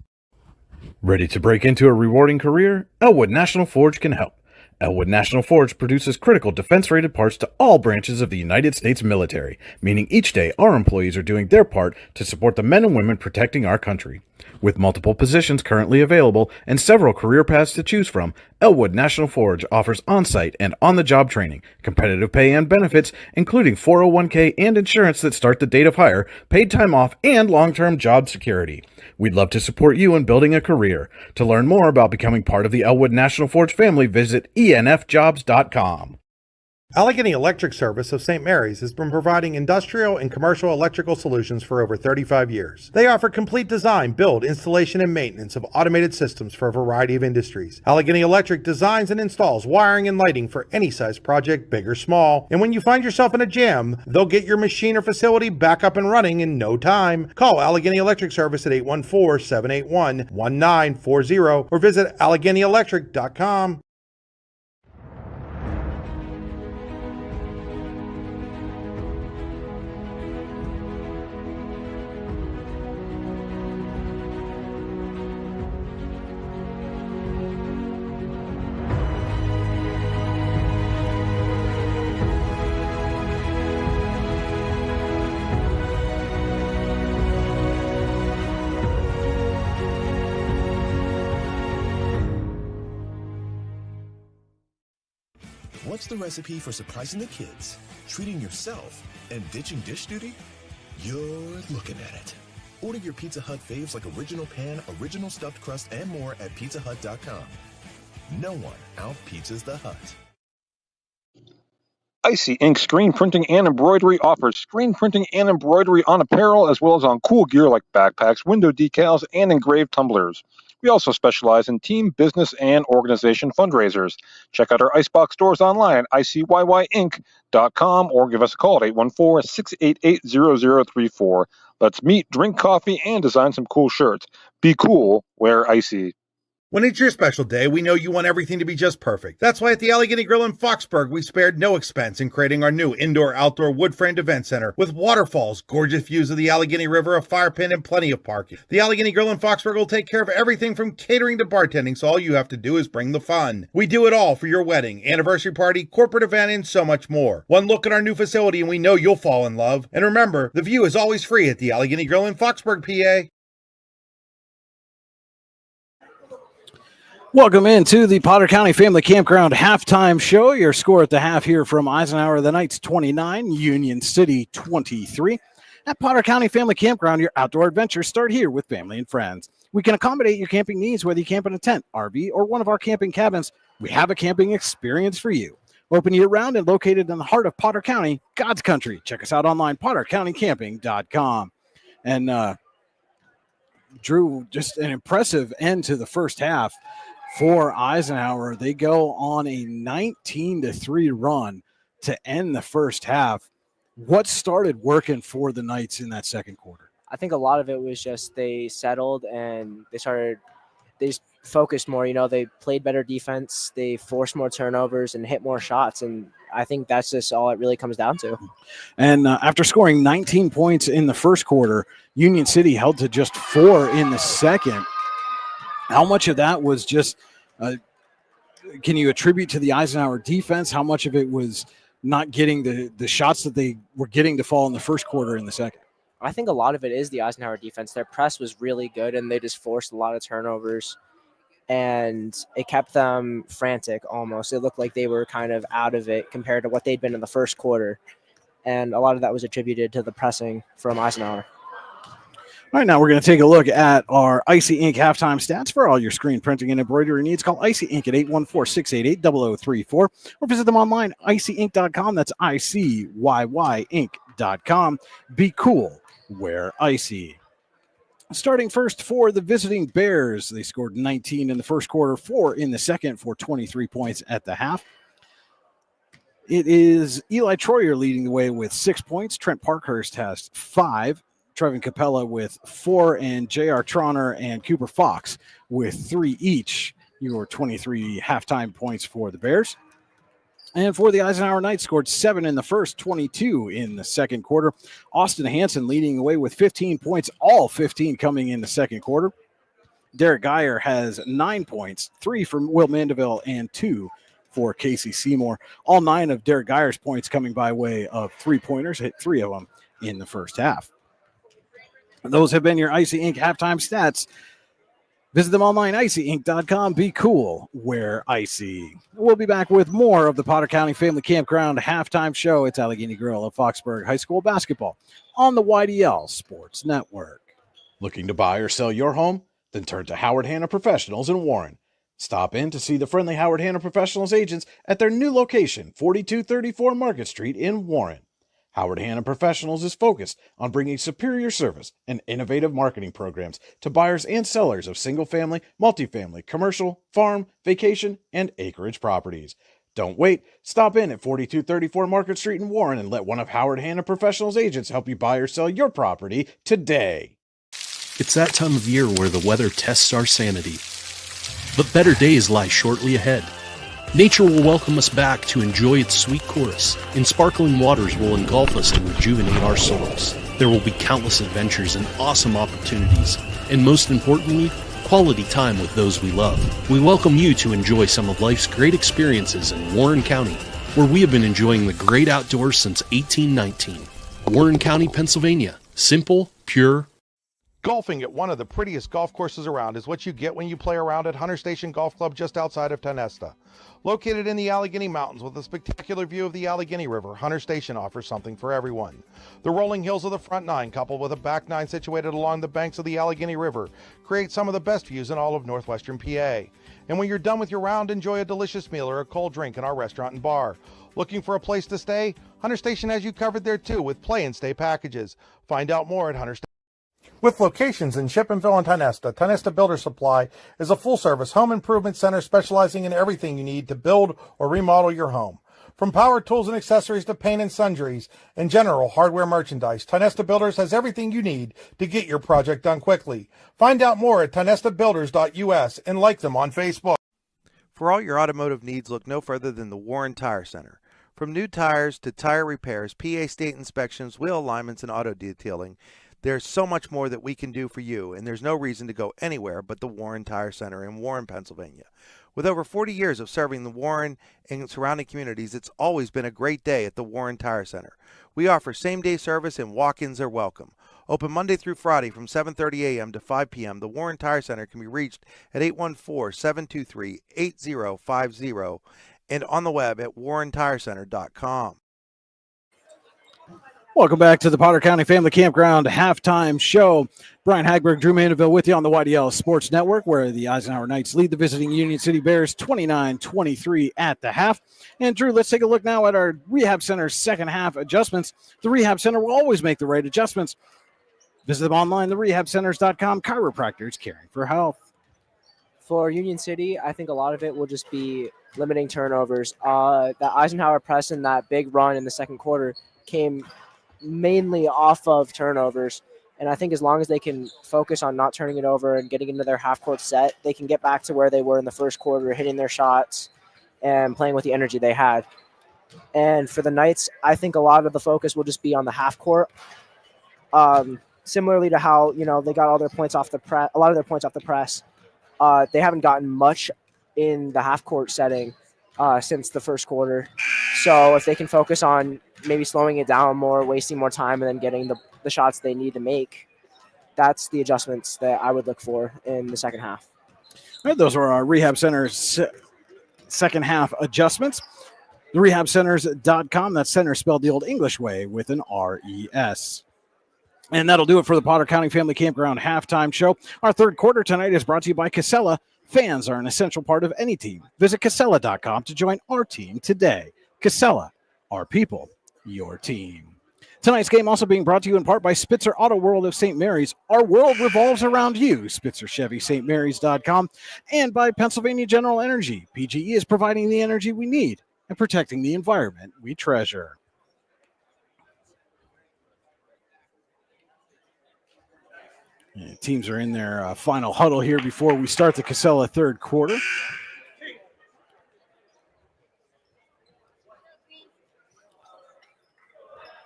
Ready to break into a rewarding career? Elwood National Forge can help. Elwood National Forge produces critical defense-rated parts to all branches of the United States military, meaning each day our employees are doing their part to support the men and women protecting our country. With multiple positions currently available and several career paths to choose from, Elwood National Forge offers on-site and on-the-job training, competitive pay and benefits, including 401k and insurance that start the date of hire, paid time off, and long-term job security. We'd love to support you in building a career. To learn more about becoming part of the Elwood National Forge family, visit enfjobs.com. Allegheny Electric Service of St. Mary's has been providing industrial and commercial electrical solutions for over 35 years. They offer complete design, build, installation, and maintenance of automated systems for a variety of industries. Allegheny Electric designs and installs wiring and lighting for any size project, big or small. And when you find yourself in a jam, they'll get your machine or facility back up and running in no time. Call Allegheny Electric Service at 814-781-1940 or visit AlleghenyElectric.com. What's the recipe for surprising the kids, treating yourself, and ditching dish duty? You're looking at it. Order your Pizza Hut faves like original pan, original stuffed crust, and more at pizzahut.com. No one out-pizzas the Hut. Icy Ink Screen Printing and Embroidery offers screen printing and embroidery on apparel as well as on cool gear like backpacks, window decals, and engraved tumblers. We also specialize in team, business, and organization fundraisers. Check out our Icebox stores online at icyinc.com or give us a call at 814-688-0034. Let's meet, drink coffee, and design some cool shirts. Be cool, wear Icy. When it's your special day, we know you want everything to be just perfect. That's why at the Allegheny Grill in Foxburg, we spared no expense in creating our new indoor-outdoor wood-framed event center with waterfalls, gorgeous views of the Allegheny River, a fire pit, and plenty of parking. The Allegheny Grill in Foxburg will take care of everything from catering to bartending, so all you have to do is bring the fun. We do it all for your wedding, anniversary party, corporate event, and so much more. One look at our new facility and we know you'll fall in love. And remember, the view is always free at the Allegheny Grill in Foxburg, PA. Welcome into the Potter County Family Campground halftime show. Your score at the half here from Eisenhower, the Knights 29, Union City 23. At Potter County Family Campground, your outdoor adventures start here with family and friends. We can accommodate your camping needs, whether you camp in a tent, RV, or one of our camping cabins. We have a camping experience for you. Open year-round and located in the heart of Potter County, God's country. Check us out online, pottercountycamping.com. And Drew, just an impressive end to the first half. For Eisenhower, they go on a 19-3 run to end the first half. What started working for the Knights in that second quarter? I think a lot of it was just they settled and they just focused more. You know, they played better defense, they forced more turnovers and hit more shots. And I think that's just all it really comes down to. And after scoring 19 points in the first quarter, Union City held to just 4 in the second. How much of that was just, can you attribute to the Eisenhower defense? How much of it was not getting the shots that they were getting to fall in the first quarter in the second? I think a lot of it is the Eisenhower defense. Their press was really good, and they just forced a lot of turnovers, and it kept them frantic almost. It looked like they were kind of out of it compared to what they'd been in the first quarter, and a lot of that was attributed to the pressing from Eisenhower. All right, now we're going to take a look at our Icy Ink halftime stats for all your screen printing and embroidery needs. Call Icy Ink at 814-688-0034 or visit them online, icyink.com. That's icyync.com. Be cool, wear Icy. Starting first for the visiting Bears, they scored 19 in the first quarter, 4 in the second for 23 points at the half. It is Eli Troyer leading the way with 6 points. Trent Parkhurst has 5. Trevin Capella with 4, and J.R. Trauner and Cooper Fox with 3 each. Your 23 halftime points for the Bears. And for the Eisenhower Knights, scored 7 in the first, 22 in the second quarter. Austin Hanson leading away with 15 points, all 15 coming in the second quarter. Derek Geyer has 9 points, 3 for Will Mandeville and 2 for Casey Seymour. All 9 of Derek Geyer's points coming by way of 3-pointers, hit 3 of them in the first half. Those have been your Icy Ink halftime stats. Visit them online, icyink.com. Be cool, wear Icy. We'll be back with more of the Potter County Family Campground halftime show. It's Allegheny Grill of Foxburg High School basketball on the YDL Sports Network. Looking to buy or sell your home? Then turn to Howard Hanna Professionals in Warren. Stop in to see the friendly Howard Hanna Professionals agents at their new location, 4234 Market Street in Warren. Howard Hanna Professionals is focused on bringing superior service and innovative marketing programs to buyers and sellers of single-family, multifamily, commercial, farm, vacation, and acreage properties. Don't wait. Stop in at 4234 Market Street in Warren and let one of Howard Hanna Professionals agents help you buy or sell your property today. It's that time of year where the weather tests our sanity. But better days lie shortly ahead. Nature will welcome us back to enjoy its sweet chorus, and sparkling waters will engulf us and rejuvenate our souls. There will be countless adventures and awesome opportunities, and most importantly, quality time with those we love. We welcome you to enjoy some of life's great experiences in Warren County, where we have been enjoying the great outdoors since 1819. Warren County, Pennsylvania. Simple, pure, Golfing at one of the prettiest golf courses around is what you get when you play around at Hunter Station Golf Club just outside of Tonesta. Located in the Allegheny Mountains with a spectacular view of the Allegheny River, Hunter Station offers something for everyone. The rolling hills of the front nine, coupled with a back nine situated along the banks of the Allegheny River, create some of the best views in all of northwestern PA. And when you're done with your round, enjoy a delicious meal or a cold drink in our restaurant and bar. Looking for a place to stay? Hunter Station has you covered there too with play and stay packages. Find out more at Hunter Station. With locations in Shippenville and Tonesta, Tonesta Builder Supply is a full-service home improvement center specializing in everything you need to build or remodel your home. From power tools and accessories to paint and sundries and general hardware merchandise, Tonesta Builders has everything you need to get your project done quickly. Find out more at tonestabuilders.us and like them on Facebook. For all your automotive needs, look no further than the Warren Tire Center. From new tires to tire repairs, PA state inspections, wheel alignments, and auto detailing, there's so much more that we can do for you, and there's no reason to go anywhere but the Warren Tire Center in Warren, Pennsylvania. With over 40 years of serving the Warren and surrounding communities, it's always been a great day at the Warren Tire Center. We offer same-day service and walk-ins are welcome. Open Monday through Friday from 7:30 a.m. to 5 p.m., the Warren Tire Center can be reached at 814-723-8050 and on the web at warrentirecenter.com. Welcome back to the Potter County Family Campground halftime show. Brian Hagberg, Drew Mandeville with you on the YDL Sports Network, where the Eisenhower Knights lead the visiting Union City Bears 29-23 at the half. And Drew, let's take a look now at our Rehab Center's second half adjustments. The Rehab Center will always make the right adjustments. Visit them online, therehabcenters.com. Chiropractors caring for health. For Union City, I think a lot of it will just be limiting turnovers. That Eisenhower press and that big run in the second quarter came mainly off of turnovers, and I think as long as they can focus on not turning it over and getting into their half-court set, they can get back to where they were in the first quarter, hitting their shots and playing with the energy they had. And for the Knights, I think a lot of the focus will just be on the half-court, similarly to how they got all their points off the press. A lot of their points off the press. They haven't gotten much in the half-court setting since the first quarter. So if they can focus on maybe slowing it down more, wasting more time, and then getting the shots they need to make, that's the adjustments that I would look for in the second half. All right, those are our Rehab Center's second half adjustments. TheRehabCenters.com. That's center spelled the old English way with an R-E-S. And that'll do it for the Potter County Family Campground halftime show. Our third quarter tonight is brought to you by Casella. Fans are an essential part of any team. Visit Casella.com to join our team today. Casella, our people, your team. Tonight's game also being brought to you in part by Spitzer Auto World of St. Mary's. Our world revolves around you. SpitzerChevySt.Marys.com. And by Pennsylvania General Energy. PGE is providing the energy we need and protecting the environment we treasure. And teams are in their final huddle here before we start the Casella third quarter.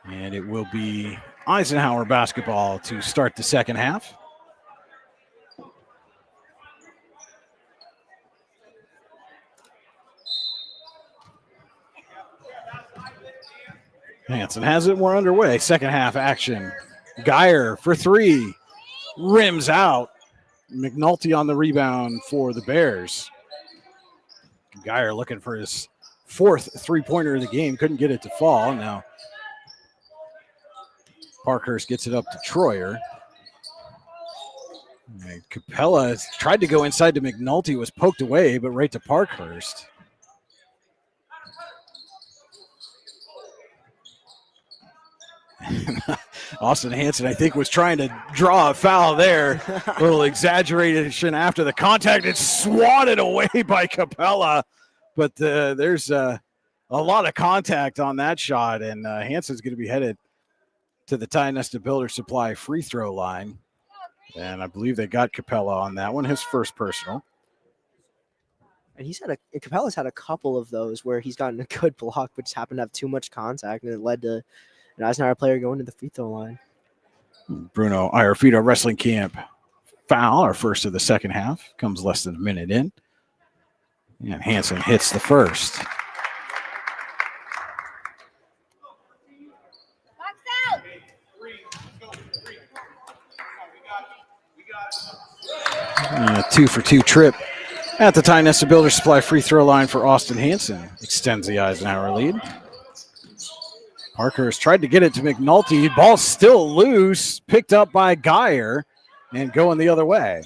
And it will be Eisenhower basketball to start the second half. Hanson has it. We're underway. Second half action. Geyer for three. Rims out. McNulty on the rebound for the Bears. Geyer looking for his fourth three-pointer of the game. Couldn't get it to fall. Now Parkhurst gets it up to Troyer. And Capella has tried to go inside to McNulty, was poked away, but right to Parkhurst. Austin Hanson, I think, was trying to draw a foul there. A little exaggeration after the contact. It's swatted away by Capella, but there's a lot of contact on that shot, and Hanson's going to be headed to the Tionesta Builder Supply free throw line. And I believe they got Capella on that one, his first personal. And Capella's had a couple of those where he's gotten a good block, but just happened to have too much contact, and it led to an Eisenhower player going to the free throw line. Bruno Iarfito Wrestling Camp foul, our first of the second half, comes less than a minute in. And Hanson hits the first. And a 2-for-2 trip at the Ty Nesta Builder Supply free throw line for Austin Hanson. Extends the Eisenhower lead. Parker has tried to get it to McNulty. Ball still loose. Picked up by Geyer and going the other way.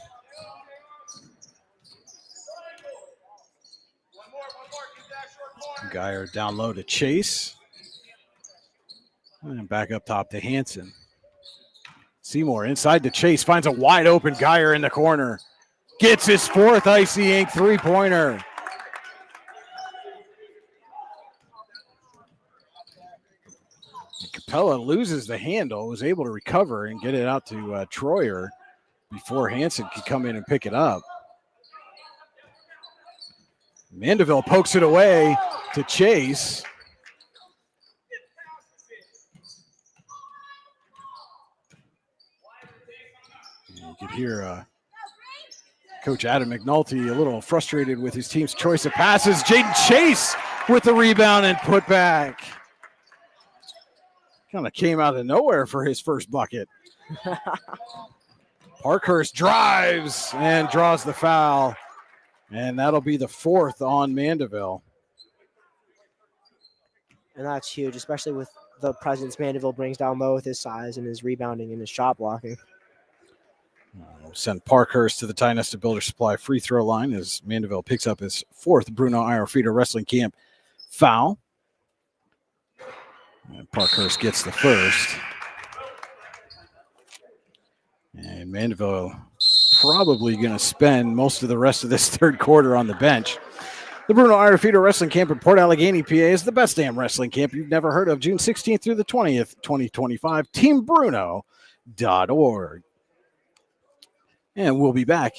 Geyer down low to Chase. And back up top to Hanson. Seymour inside to Chase. Finds a wide open Geyer in the corner. Gets his fourth Icy Ink three-pointer. Capella loses the handle, was able to recover and get it out to Troyer before Hanson could come in and pick it up. Mandeville pokes it away to Chase. You could hear Coach Adam McNulty a little frustrated with his team's choice of passes. Jaden Chase with the rebound and put back. Kind of came out of nowhere for his first bucket. Parkhurst drives and draws the foul. And that'll be the fourth on Mandeville. And that's huge, especially with the presence Mandeville brings down low with his size and his rebounding and his shot blocking. We'll send Parkhurst to the Ty Nesta Builder Supply free throw line as Mandeville picks up his fourth Bruno Iron-Feeder Wrestling Camp foul. And Parkhurst gets the first. And Mandeville probably going to spend most of the rest of this third quarter on the bench. The Bruno Iron-Feeder Wrestling Camp in Port Allegheny, PA is the best damn wrestling camp you've never heard of. June 16th through the 20th, 2025. TeamBruno.org. And we'll be back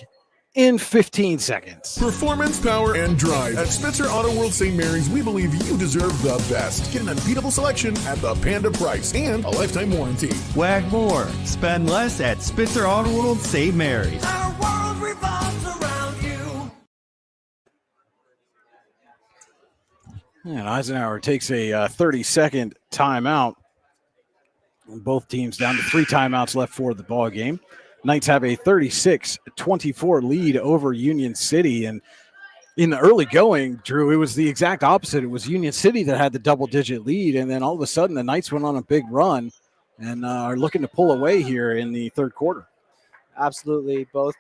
in 15 seconds. Performance, power, and drive. At Spitzer Auto World St. Mary's, we believe you deserve the best. Get an unbeatable selection at the Panda price and a lifetime warranty. Wag more. Spend less at Spitzer Auto World St. Mary's. Our world revolves around you. And Eisenhower takes a 30-second timeout. Both teams down to 3 timeouts left for the ball game. Knights have a 36-24 lead over Union City. And in the early going, Drew, it was the exact opposite. It was Union City that had the double-digit lead, and then all of a sudden the Knights went on a big run and are looking to pull away here in the third quarter. Absolutely. Both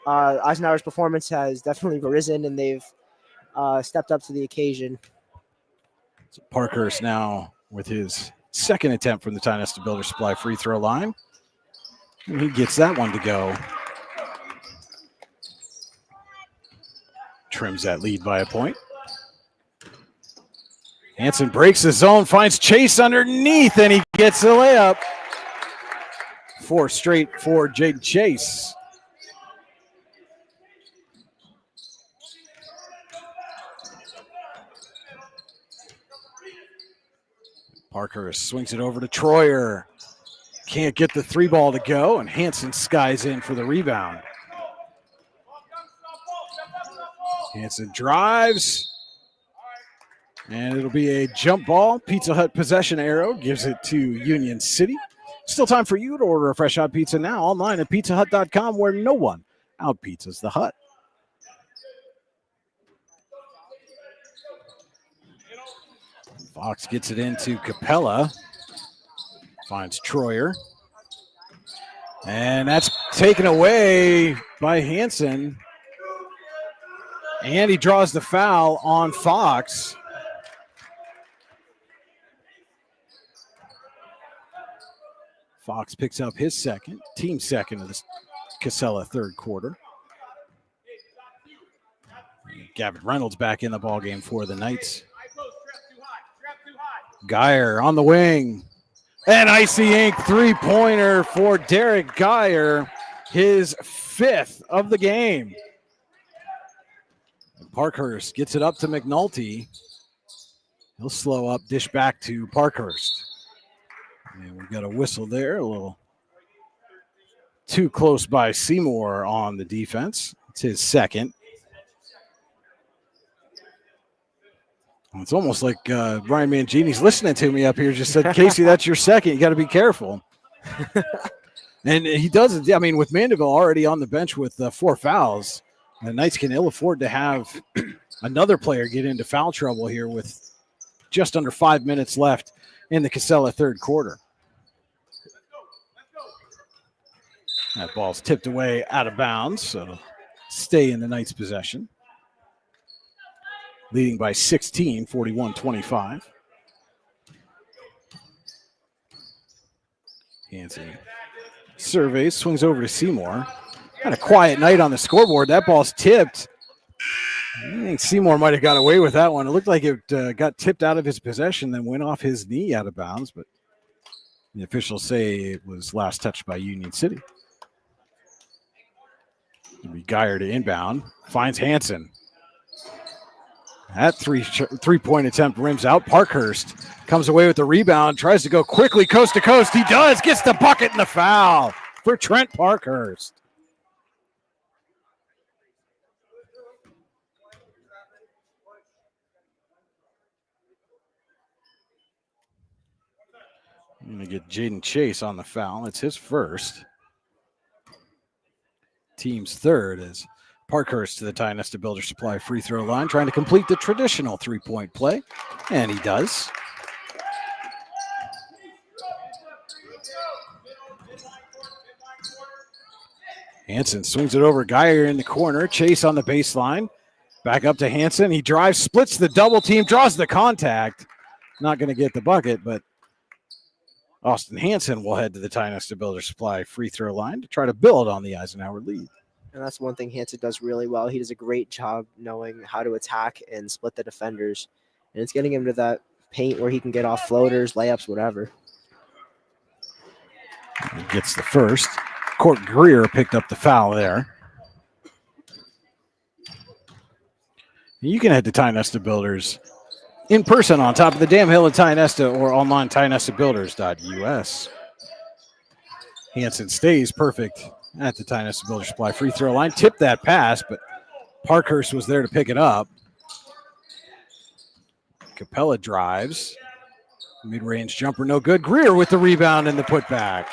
Eisenhower's performance has definitely risen, and they've stepped up to the occasion. So Parkhurst now with his second attempt from the Ty Nesta Builder Supply free throw line. And he gets that one to go. Trims that lead by a point. Hanson breaks the zone, finds Chase underneath, and he gets the layup. 4 straight for Jaden Chase. Parker swings it over to Troyer. Can't get the 3 ball to go, and Hanson skies in for the rebound. Hanson drives, and it'll be a jump ball. Pizza Hut possession arrow gives it to Union City. Still time for you to order a fresh hot pizza now online at pizzahut.com, where no one outpizzas the Hut. Fox gets it into Capella. Finds Troyer. And that's taken away by Hanson. And he draws the foul on Fox. Fox picks up his second, team second of the Casella third quarter. Gavin Reynolds back in the ballgame for the Knights. Geyer on the wing. And Icy Ink three-pointer for Derek Geyer, his 5th of the game. And Parkhurst gets it up to McNulty. He'll slow up, dish back to Parkhurst. And we've got a whistle there, a little too close by Seymour on the defense. It's his second. It's almost like Brian Mangini's listening to me up here. Just said, Casey, that's your second. You got to be careful. And he does. I mean, with Mandeville already on the bench with 4 fouls, the Knights can ill afford to have another player get into foul trouble here with just under 5 minutes left in the Casella third quarter. That ball's tipped away out of bounds, so stay in the Knights' possession. Leading by 16, 41-25. Hansen surveys, swings over to Seymour. Had a quiet night on the scoreboard. That ball's tipped. I think Seymour might have got away with that one. It looked like it got tipped out of his possession, then went off his knee out of bounds, but the officials say it was last touched by Union City. Geyer to inbound, finds Hansen. That three-point attempt rims out. Parkhurst comes away with the rebound, tries to go quickly coast to coast. He does, gets the bucket and the foul for Trent Parkhurst. I'm going to get Jaden Chase on the foul. It's his first. Team's third as Parkhurst to the Tionesta Builder Supply free throw line, trying to complete the traditional three-point play, and he does. Hansen swings it over. Geyer in the corner. Chase on the baseline. Back up to Hansen. He drives, splits the double team, draws the contact. Not going to get the bucket, but Austin Hansen will head to the Tionesta Builder Supply free throw line to try to build on the Eisenhower lead. And that's one thing Hansen does really well. He does a great job knowing how to attack and split the defenders. And it's getting him to that paint where he can get off floaters, layups, whatever. He gets the first. Court Greer picked up the foul there. You can head to Tionesta Builders in person on top of the damn hill at Tionesta or online TionestaBuilders.us. Hansen stays perfect at the Tionesta Builder Supply free throw line. Tipped that pass, but Parkhurst was there to pick it up. Capella drives. Mid-range jumper, no good. Greer with the rebound and the putback.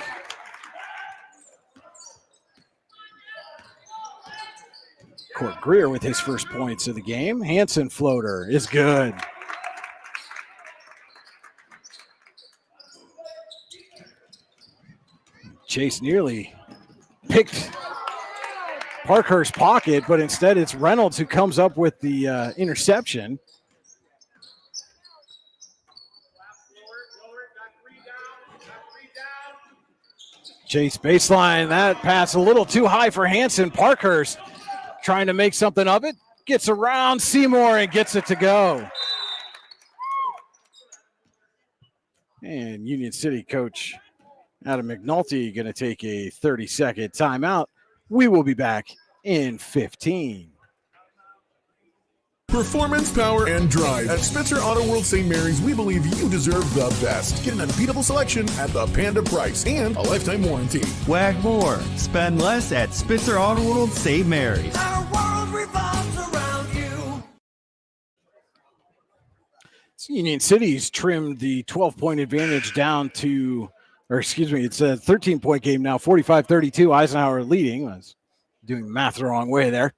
Court Greer with his first points of the game. Hansen floater is good. Chase nearly picked Parkhurst's pocket, but instead it's Reynolds who comes up with the interception. Chase baseline, that pass a little too high for Hansen. Parkhurst trying to make something of it. Gets around Seymour and gets it to go. And Union City coach Adam McNulty going to take a 30-second timeout. We will be back in 15. Performance, power, and drive. At Spitzer Auto World St. Mary's, we believe you deserve the best. Get an unbeatable selection at the Panda price and a lifetime warranty. Wag more. Spend less at Spitzer Auto World St. Mary's. Our world revolves around you. Union City's trimmed the 12-point advantage down to, or excuse me, it's a 13-point game now, 45-32. Eisenhower leading. I was doing math the wrong way there.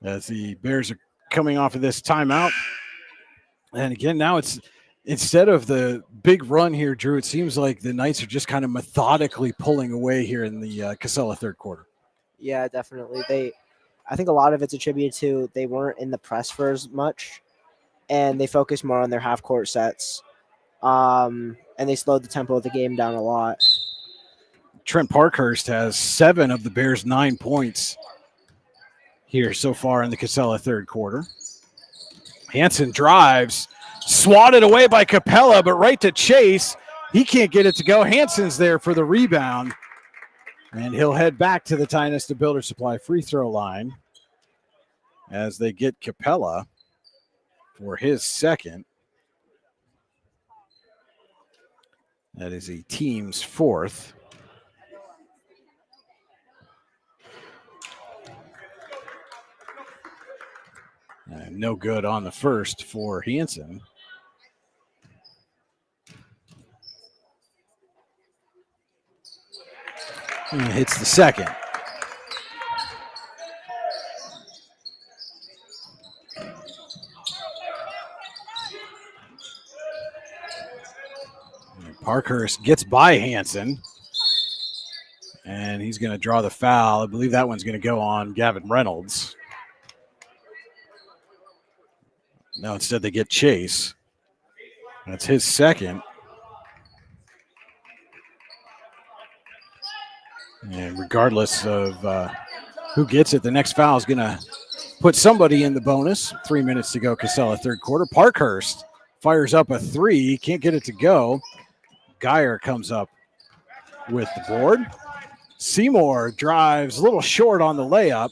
As the Bears are coming off of this timeout. And again, now it's instead of the big run here, Drew, it seems like the Knights are just kind of methodically pulling away here in the Casella third quarter. Yeah, definitely. I think a lot of it's attributed to they weren't in the press for as much, and they focused more on their half-court sets. And they slowed the tempo of the game down a lot. Trent Parkhurst has 7 of the Bears' 9 points here so far in the Casella third quarter. Hansen drives, swatted away by Capella, but right to Chase. He can't get it to go. Hansen's there for the rebound, and he'll head back to the Tionesta Builder Supply free throw line as they get Capella for his second. That is a team's fourth. No good on the first for Hansen. And hits the second. And Parkhurst gets by Hansen. And he's going to draw the foul. I believe that one's going to go on Gavin Reynolds. No, instead they get Chase. That's his second. And regardless of who gets it, the next foul is going to put somebody in the bonus. 3 minutes to go, Casella, third quarter. Parkhurst fires up a three. Can't get it to go. Geyer comes up with the board. Seymour drives a little short on the layup.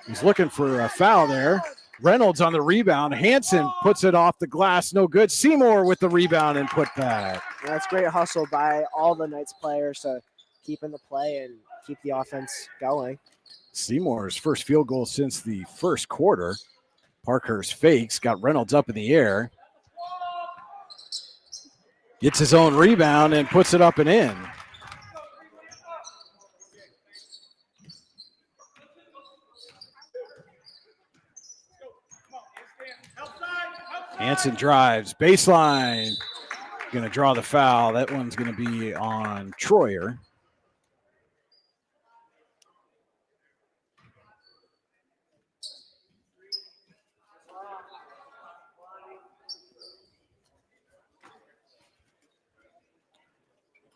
He's looking for a foul there. Reynolds on the rebound. Hansen puts it off the glass. No good. Seymour with the rebound and put back. That's great hustle by all the Knights players to keep in the play and keep the offense going. Seymour's first field goal since the first quarter. Parkhurst fakes, got Reynolds up in the air. Gets his own rebound and puts it up and in. Hansen drives, baseline. Going to draw the foul. That one's going to be on Troyer.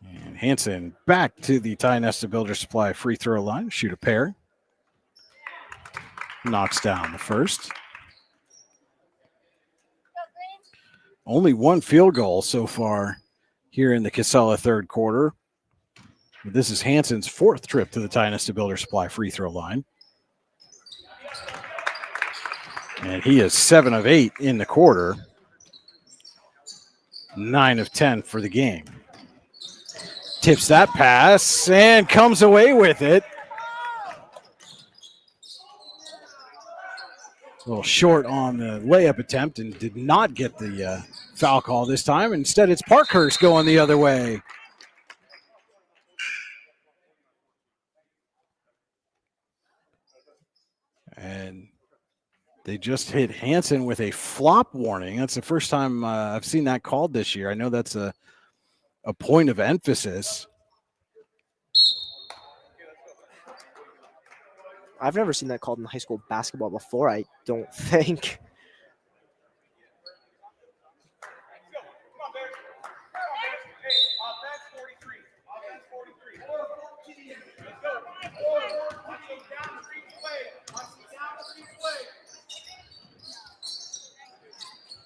And Hansen back to the Ty Nesta Builder Supply free throw line. Shoot a pair. Knocks down the first. Only one field goal so far here in the Casella third quarter. This is Hansen's fourth trip to the Ty Nesta Builder Supply free throw line. And he is 7 of 8 in the quarter. 9 of 10 for the game. Tips that pass and comes away with it. A little short on the layup attempt and did not get the foul call this time. Instead, it's Parkhurst going the other way. And they just hit Hansen with a flop warning. That's the first time I've seen that called this year. I know that's a point of emphasis. I've never seen that called in high school basketball before, I don't think.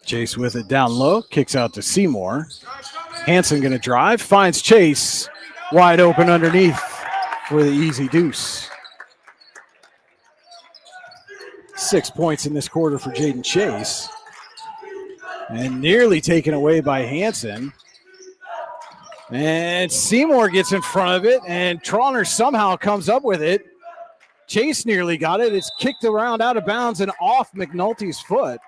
Chase with it down low, kicks out to Seymour. Hansen going to drive, finds Chase wide open underneath for the easy deuce. 6 points in this quarter for Jaden Chase. And nearly taken away by Hansen. And Seymour gets in front of it, and Trauner somehow comes up with it. Chase nearly got it. It's kicked around out of bounds and off McNulty's foot.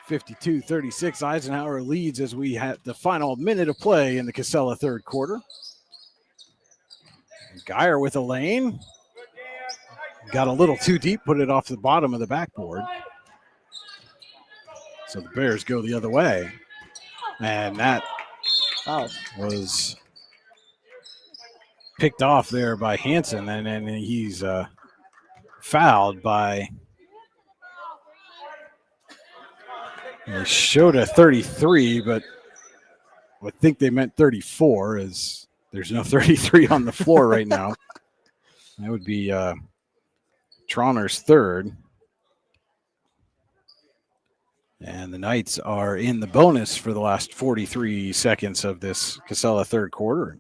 (52-36) Eisenhower leads as we have the final minute of play in the Casella third quarter. Geyer with a lane. Got a little too deep, put it off the bottom of the backboard. So the Bears go the other way. And that was picked off there by Hansen, and then he's fouled by... They showed a 33, but I think they meant 34, as there's no 33 on the floor right now. That would be Trauner's third. And the Knights are in the bonus for the last 43 seconds of this Casella third quarter.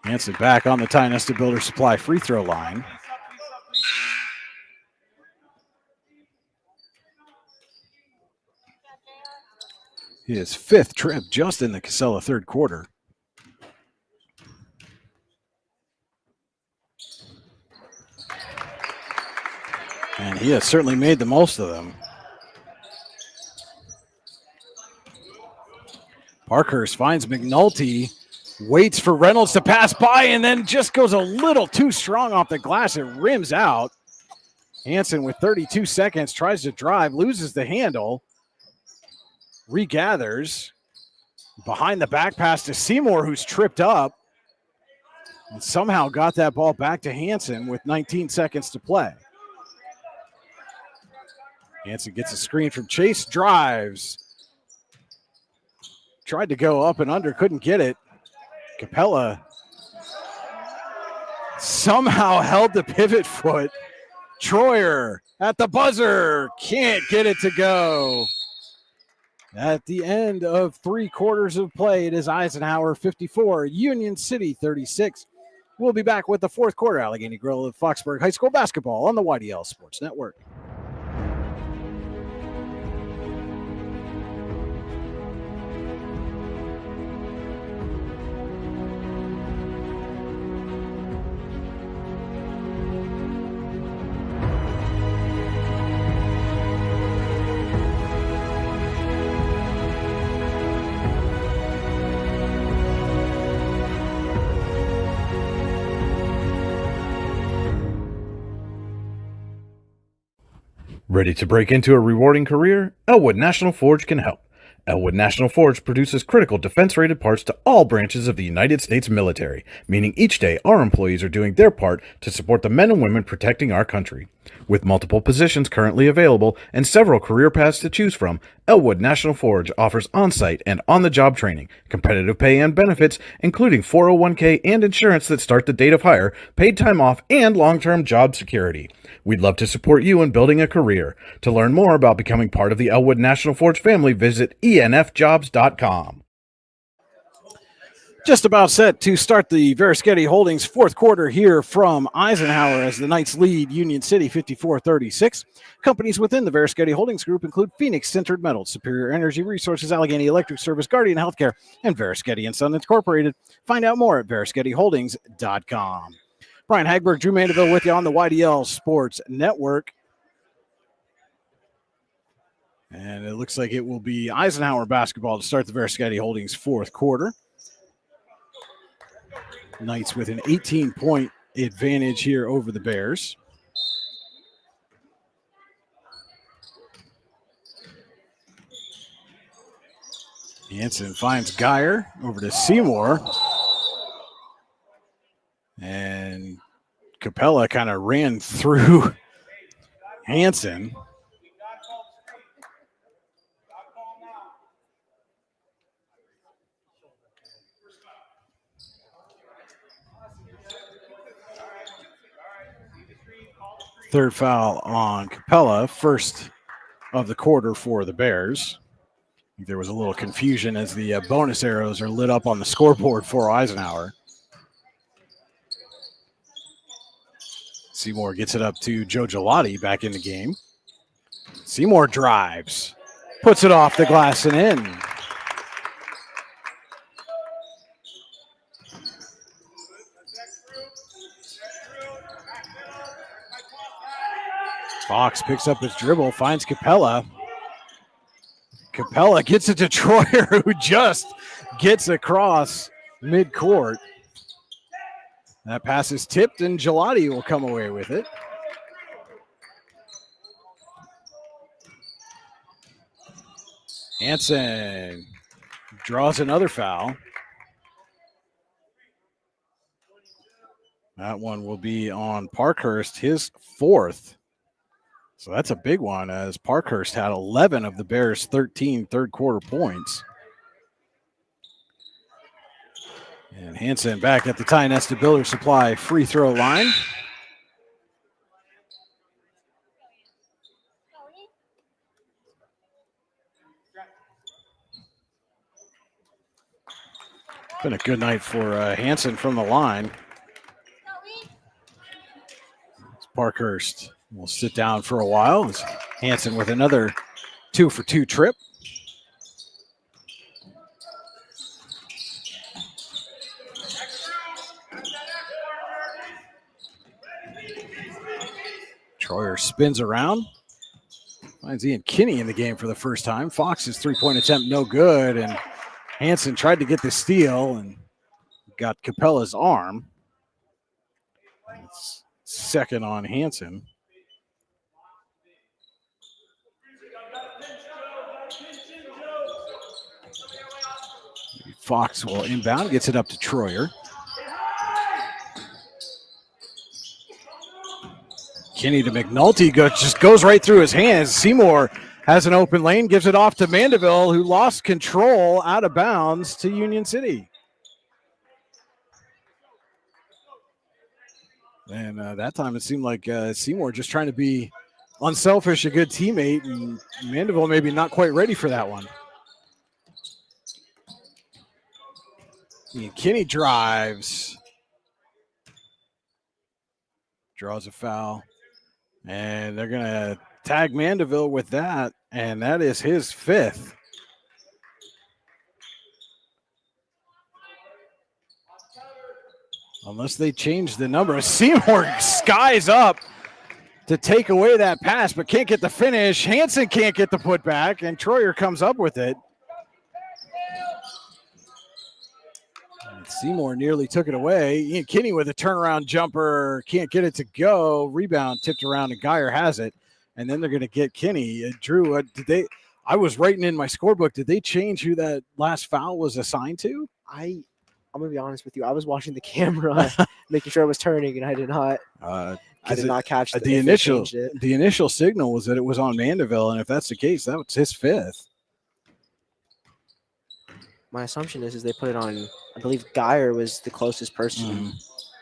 Hansen back on the Ty Nesta Builder Supply free throw line. His fifth trip just in the Casella third quarter. And he has certainly made the most of them. Parkhurst finds McNulty, waits for Reynolds to pass by, and then just goes a little too strong off the glass. It rims out. Hansen with 32 seconds tries to drive, loses the handle, regathers. Behind the back pass to Seymour, who's tripped up, and somehow got that ball back to Hansen with 19 seconds to play. Hansen gets a screen from Chase, drives. Tried to go up and under, couldn't get it. Capella somehow held the pivot foot. Troyer at the buzzer, can't get it to go. At the end of 3 quarters of play, it is Eisenhower 54, Union City 36. We'll be back with the 4th quarter. Allegheny Grill of Foxburg High School basketball on the YDL Sports Network. Ready to break into a rewarding career? Elwood National Forge can help. Elwood National Forge produces critical defense-rated parts to all branches of the United States military, meaning each day our employees are doing their part to support the men and women protecting our country. With multiple positions currently available and several career paths to choose from, Elwood National Forge offers on-site and on-the-job training, competitive pay and benefits, including 401k and insurance that start the date of hire, paid time off, and long-term job security. We'd love to support you in building a career. To learn more about becoming part of the Elwood National Forge family, visit enfjobs.com. Just about set to start the Verischetti Holdings 4th quarter here from Eisenhower as the Knights lead Union City 54-36. Companies within the Verischetti Holdings group include Phoenix Sintered Metals, Superior Energy Resources, Allegheny Electric Service, Guardian Healthcare, and Verischetti & Son Incorporated. Find out more at VerischettiHoldings.com. Brian Hagberg, Drew Mandeville with you on the YDL Sports Network. And it looks like it will be Eisenhower basketball to start the Verischetti Holdings 4th quarter. Knights with an 18-point advantage here over the Bears. Hansen finds Geyer over to Seymour. And Capella kind of ran through Hansen. Third foul on Capella, first of the quarter for the Bears. I think there was a little confusion as the bonus arrows are lit up on the scoreboard for Eisenhower. Seymour gets it up to Joe Gelati back in the game. Seymour drives, puts it off the glass and in. Fox picks up his dribble, finds Capella. Capella gets it to Troyer, who just gets across midcourt. That pass is tipped, and Gelati will come away with it. Hansen draws another foul. That one will be on Parkhurst, his 4th. So that's a big one, as Parkhurst had 11 of the Bears' 13 third-quarter points. And Hansen back at the Ty Nesta Builder Supply free throw line. Been a good night for Hansen from the line. Parkhurst will sit down for a while. As Hansen with another 2-for-2 trip. Troyer spins around. Finds Ian Kinney in the game for the first time. Fox's 3-point attempt no good, and Hansen tried to get the steal and got Capella's arm. It's second on Hansen. Fox will inbound, gets it up to Troyer. Kinney to McNulty, just goes right through his hands. Seymour has an open lane, gives it off to Mandeville, who lost control out of bounds to Union City. And that time it seemed like Seymour just trying to be unselfish, a good teammate, and Mandeville maybe not quite ready for that one. And Kinney drives. Draws a foul. And they're going to tag Mandeville with that, and that is his fifth. Unless they change the number. Seymour skies up to take away that pass, but can't get the finish. Hansen can't get the putback, and Troyer comes up with it. And Seymour nearly took it away. Ian Kinney with a turnaround jumper. Can't get it to go. Rebound tipped around, and Geyer has it. And then they're going to get Kinney. Drew, I was writing in my scorebook. Did they change who that last foul was assigned to? I'm going to be honest with you. I was watching the camera, making sure it was turning, and I did not. I did not catch the initial signal was that it was on Mandeville, and if that's the case, that was his fifth. My assumption is they put it on. I believe Geyer was the closest person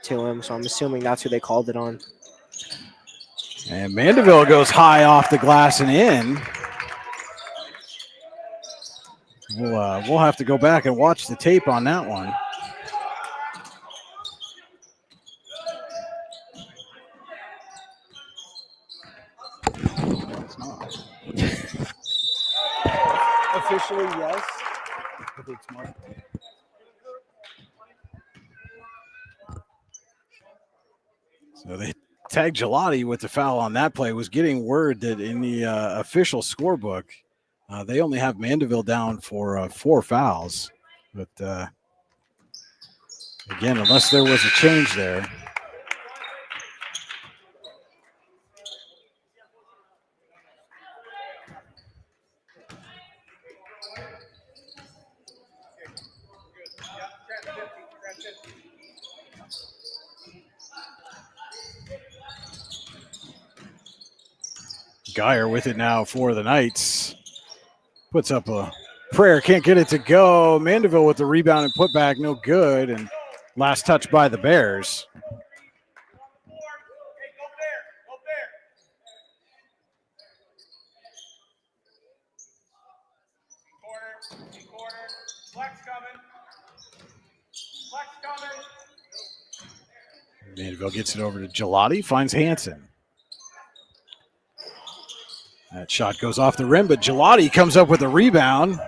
to him, so I'm assuming that's who they called it on. And Mandeville goes high off the glass and in. We'll have to go back and watch the tape on that one. It's not. Officially, yes. But it's marked. So they tagged Gelati with the foul on that play. Was getting word that in the official scorebook, they only have Mandeville down for 4 fouls. But again, unless there was a change there. Geyer with it now for the Knights. Puts up a prayer, can't get it to go. Mandeville with the rebound and putback, no good. And last touch by the Bears. Mandeville gets it over to Gelati, finds Hansen. That shot goes off the rim, but Gelati comes up with a rebound.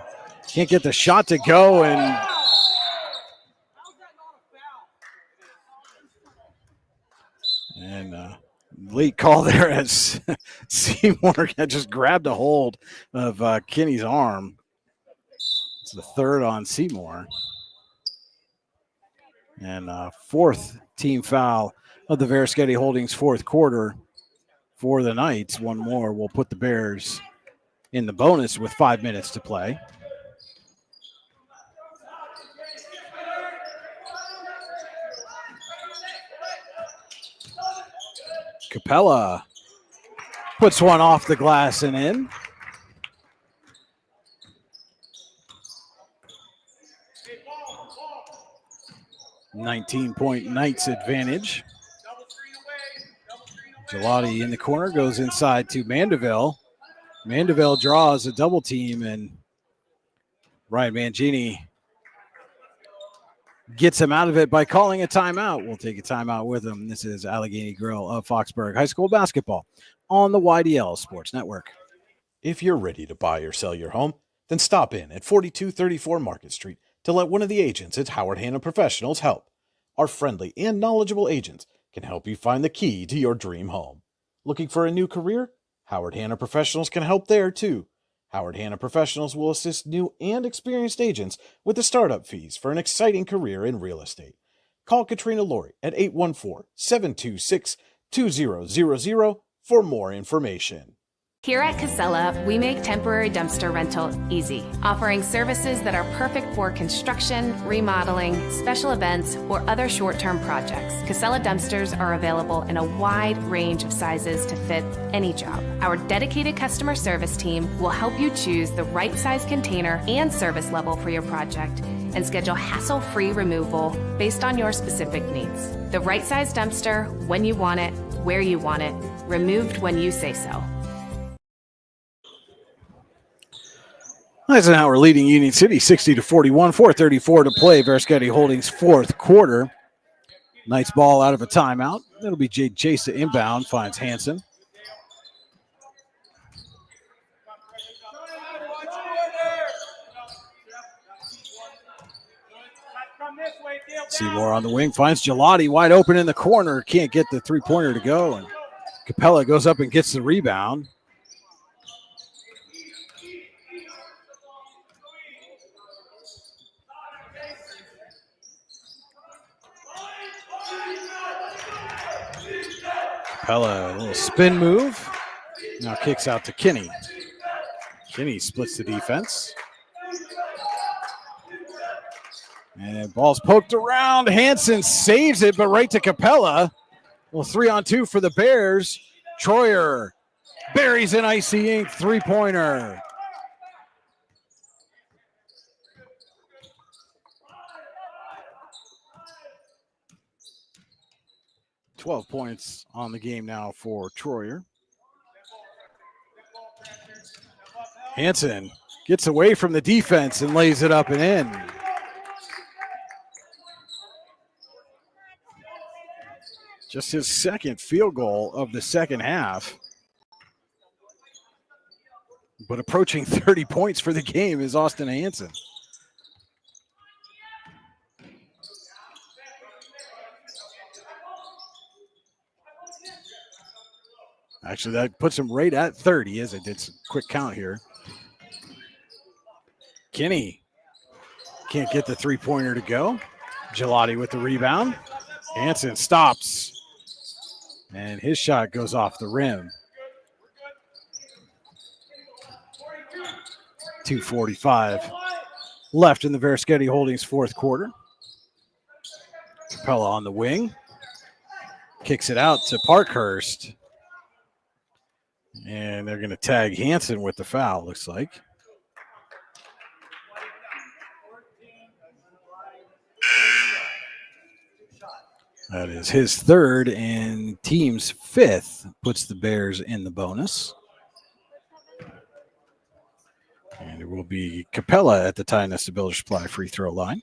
Can't get the shot to go, and late call there as Seymour just grabbed a hold of Kinney's arm. It's the third on Seymour. And fourth team foul of the Veriskety Holdings fourth quarter for the Knights. One more will put the Bears in the bonus with 5 minutes to play. Capella puts one off the glass and in. "19-point Knights advantage." Gelati in the corner, goes inside to Mandeville. Mandeville draws a double team, and Ryan Mangini gets him out of it by calling a timeout. We'll take a timeout with him. This is Allegheny Grill of Foxburg High School basketball on the YDL Sports Network. If you're ready to buy or sell your home, then stop in at 4234 Market Street to let one of the agents at Howard Hanna Professionals help. Our friendly and knowledgeable agents can help you find the key to your dream home. Looking for a new career? Howard Hanna Professionals can help there too. Howard Hanna Professionals will assist new and experienced agents with the startup fees for an exciting career in real estate. Call Katrina Laurie at 814-726-2000 for more information. Here at Casella, we make temporary dumpster rental easy, offering services that are perfect for construction, remodeling, special events, or other short-term projects. Casella dumpsters are available in a wide range of sizes to fit any job. Our dedicated customer service team will help you choose the right size container and service level for your project and schedule hassle-free removal based on your specific needs. The right size dumpster, when you want it, where you want it, removed when you say so. Eisenhower leading Union City 60-41, 4:34 to play. Varskety Holdings fourth quarter. Knights ball out of a timeout. That'll be Jade Chase to inbound, finds Hanson. Seymour on the wing, finds Gelati wide open in the corner. Can't get the three-pointer to go. And Capella goes up and gets the rebound. Capella, a little spin move. Now kicks out to Kinney. Kinney splits the defense. And ball's poked around. Hanson saves it, but right to Capella. Well, 3-on-2 for the Bears. Troyer buries an Icy Ink three-pointer. $12 points on the game now for Troyer. Hanson gets away from the defense and lays it up and in. Just his second field goal of the second half. But approaching 30 points for the game is Austin Hanson. Actually, that puts him right at 30 as I did some quick count here. Kinney can't get the three-pointer to go. Gelati with the rebound. Hanson stops. And his shot goes off the rim. 2:45 left in the Varskety Holdings fourth quarter. Capella on the wing. Kicks it out to Parkhurst. And they're going to tag Hanson with the foul, looks like. That is his third and team's fifth, puts the Bears in the bonus. And it will be Capella at the Tionesta Builder Supply free throw line.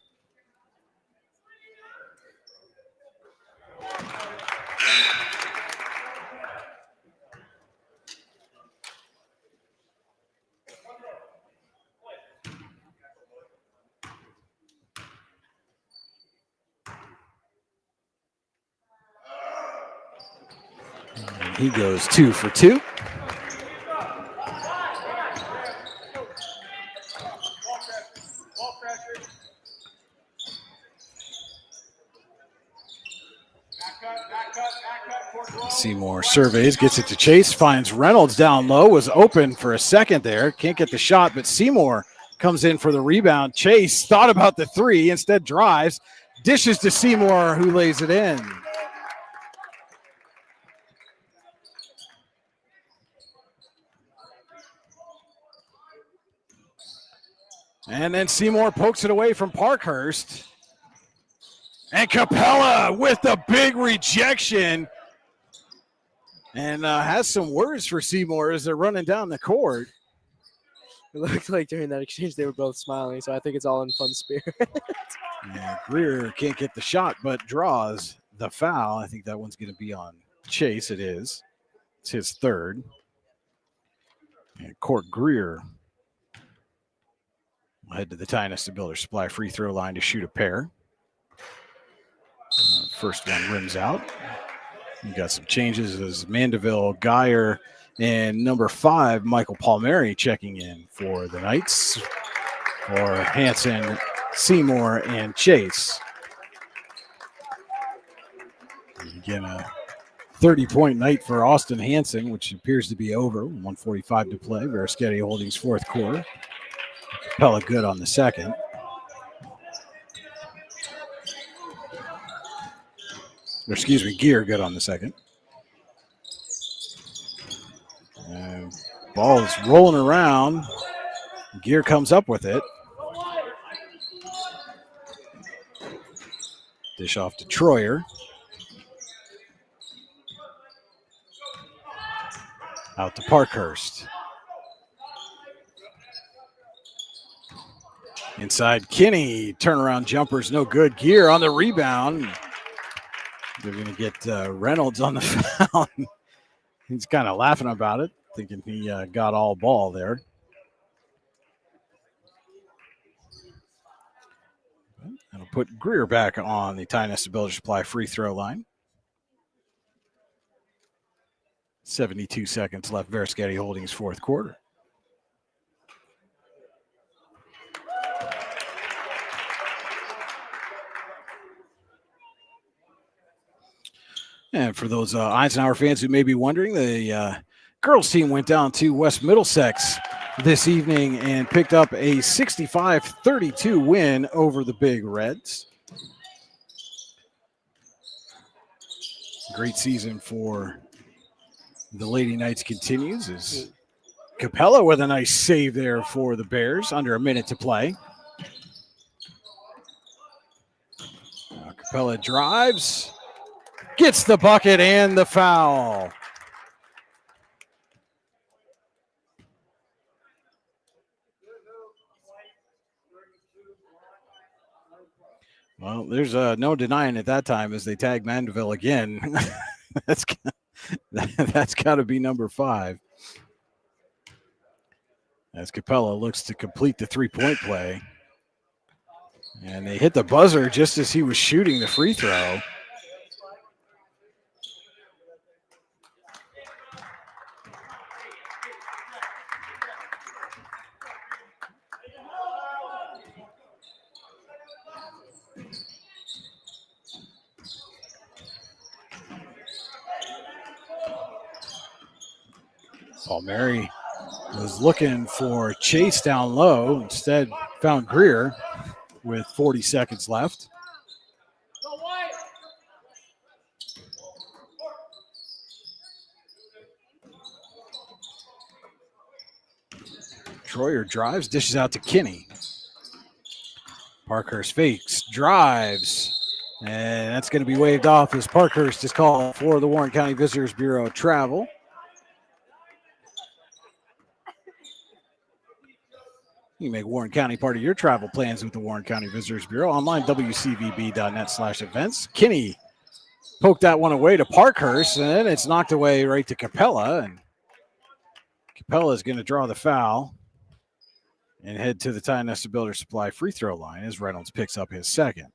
He goes 2 for 2. Seymour surveys, gets it to Chase, finds Reynolds down low, was open for a second there, can't get the shot, but Seymour comes in for the rebound. Chase thought about the three, instead drives, dishes to Seymour, who lays it in. And then Seymour pokes it away from Parkhurst. And Capella with the big rejection. And has some words for Seymour as they're running down the court. It looked like during that exchange they were both smiling, so I think it's all in fun spirit. And Greer can't get the shot, but draws the foul. I think that one's going to be on Chase. It is. It's his third. And Court Greer will head to the Tionesta Builder Supply free throw line to shoot a pair. First one rims out. You got some changes as Mandeville, Geyer, and number 5, Michael Palmieri checking in for the Knights. For Hanson, Seymour, and Chase. Again, a 30-point night for Austin Hanson, which appears to be over. 1:45 to play. Verischetti Holdings fourth quarter. Capella good on the second. Or excuse me, Gear good on the second. Ball is rolling around. Gear comes up with it. Dish off to Troyer. Out to Parkhurst. Inside Kinney. Turnaround jumper's no good. Gear on the rebound. They're going to get Reynolds on the foul. He's kind of laughing about it, thinking he got all ball there. That'll put Greer back on the Tyne-Nesta Builder Supply free throw line. 72 seconds left. Verischetti Holdings fourth quarter. And for those Eisenhower fans who may be wondering, the girls team went down to West Middlesex this evening and picked up a 65-32 win over the Big Reds. Great season for the Lady Knights continues as Capella with a nice save there for the Bears under a minute to play. Now Capella drives, gets the bucket and the foul. Well, there's no denying at that time as they tag Mandeville again. That's got to be number 5. As Capella looks to complete the three-point play. And they hit the buzzer just as he was shooting the free throw. Palmieri was looking for Chase down low. Instead, found Greer with 40 seconds left. Troyer drives, dishes out to Kinney. Parkhurst fakes, drives, and that's going to be waved off as Parkhurst is called for the Warren County Visitors Bureau travel. You can make Warren County part of your travel plans with the Warren County Visitors Bureau. Online, wcvb.net/events. Kinney poked that one away to Parkhurst, and then it's knocked away right to Capella. And Capella is going to draw the foul and head to the Tyne-Nesta Builder Supply free throw line as Reynolds picks up his second.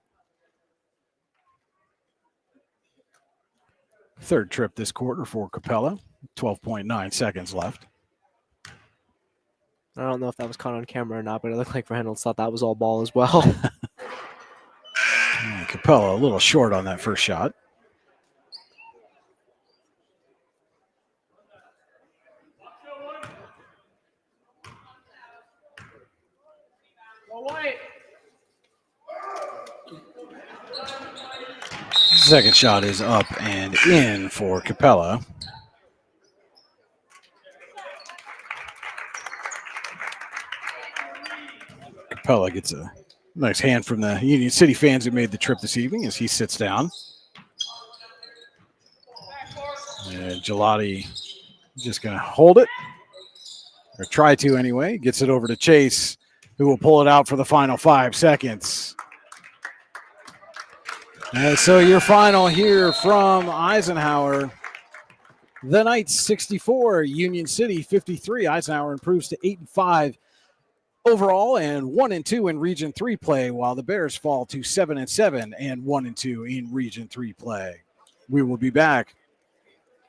Third trip this quarter for Capella. 12.9 seconds left. I don't know if that was caught on camera or not, but it looked like Reynolds thought that was all ball as well. Capella a little short on that first shot. Second shot is up and in for Capella. Capella gets a nice hand from the Union City fans who made the trip this evening as he sits down. And Gelati just going to hold it, or try to anyway. Gets it over to Chase, who will pull it out for the final 5 seconds. And so your final here from Eisenhower. The Knights 64, Union City 53. Eisenhower improves to 8-5 overall and 1-2 in Region 3 play, while the Bears fall to 7-7 and 1-2 in Region 3 play. We will be back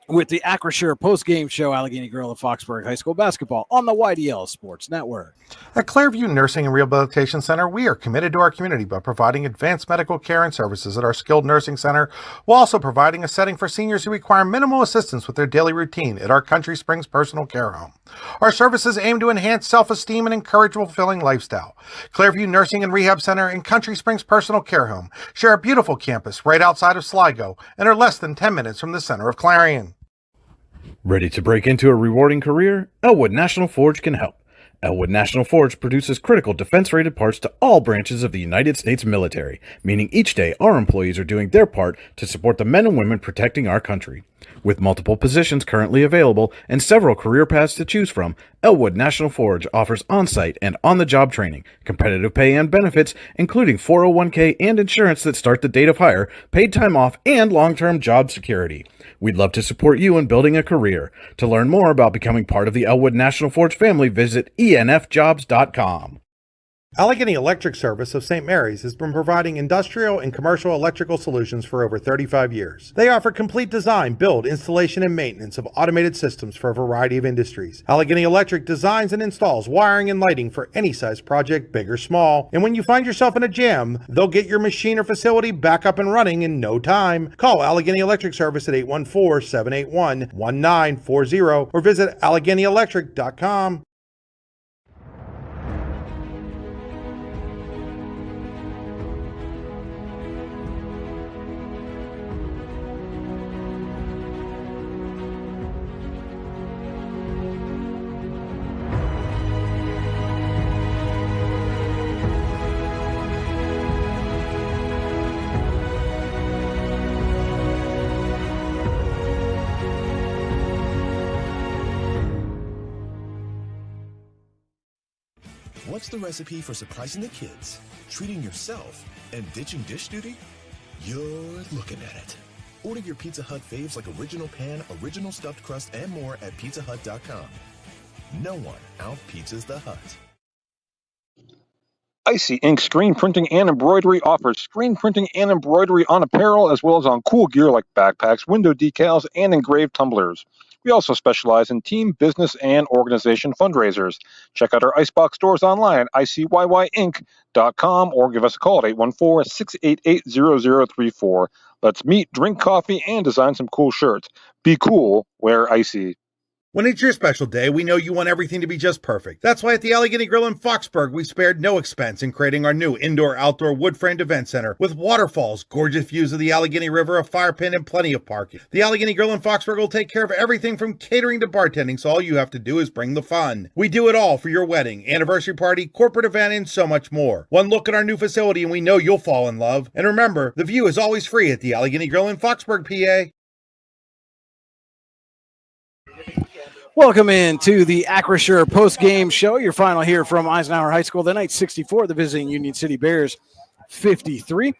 with the Acrisure post-game show, Allegheny Grill of Foxburg High School basketball on the YDL Sports Network. At Clairview Nursing and Rehabilitation Center, we are committed to our community by providing advanced medical care and services at our skilled nursing center, while also providing a setting for seniors who require minimal assistance with their daily routine at our Country Springs Personal Care Home. Our services aim to enhance self-esteem and encourage a fulfilling lifestyle. Clairview Nursing and Rehab Center and Country Springs Personal Care Home share a beautiful campus right outside of Sligo and are less than 10 minutes from the center of Clarion. Ready to break into a rewarding career? Elwood National Forge can help. Elwood National Forge produces critical defense-rated parts to all branches of the United States military, meaning each day our employees are doing their part to support the men and women protecting our country. With multiple positions currently available and several career paths to choose from, Elwood National Forge offers on-site and on-the-job training, competitive pay and benefits, including 401k and insurance that start the date of hire, paid time off, and long-term job security. We'd love to support you in building a career. To learn more about becoming part of the Elwood National Forge family, visit enfjobs.com. Allegheny Electric Service of St. Mary's has been providing industrial and commercial electrical solutions for over 35 years. They offer complete design, build, installation, and maintenance of automated systems for a variety of industries. Allegheny Electric designs and installs wiring and lighting for any size project, big or small. And when you find yourself in a jam, they'll get your machine or facility back up and running in no time. Call Allegheny Electric Service at 814-781-1940 or visit AlleghenyElectric.com. What's the recipe for surprising the kids, treating yourself, and ditching dish duty? You're looking at it. Order your Pizza Hut faves like original pan, original stuffed crust, and more at pizzahut.com. No one out-pizzas the Hut. Icy Ink Screen Printing and Embroidery offers screen printing and embroidery on apparel as well as on cool gear like backpacks, window decals, and engraved tumblers. We also specialize in team, business, and organization fundraisers. Check out our Icebox stores online at icyyyink.com or give us a call at 814-688-0034. Let's meet, drink coffee, and design some cool shirts. Be cool, wear Icy. When it's your special day, we know you want everything to be just perfect. That's why at the Allegheny Grill in Foxburg, we spared no expense in creating our new indoor-outdoor wood-framed event center with waterfalls, gorgeous views of the Allegheny River, a fire pit, and plenty of parking. The Allegheny Grill in Foxburg will take care of everything from catering to bartending, so all you have to do is bring the fun. We do it all for your wedding, anniversary party, corporate event, and so much more. One look at our new facility and we know you'll fall in love. And remember, the view is always free at the Allegheny Grill in Foxburg, PA. Welcome in to the Acrisure post-game show. Your final here from Eisenhower High School. The Knights 64, the visiting Union City Bears 53.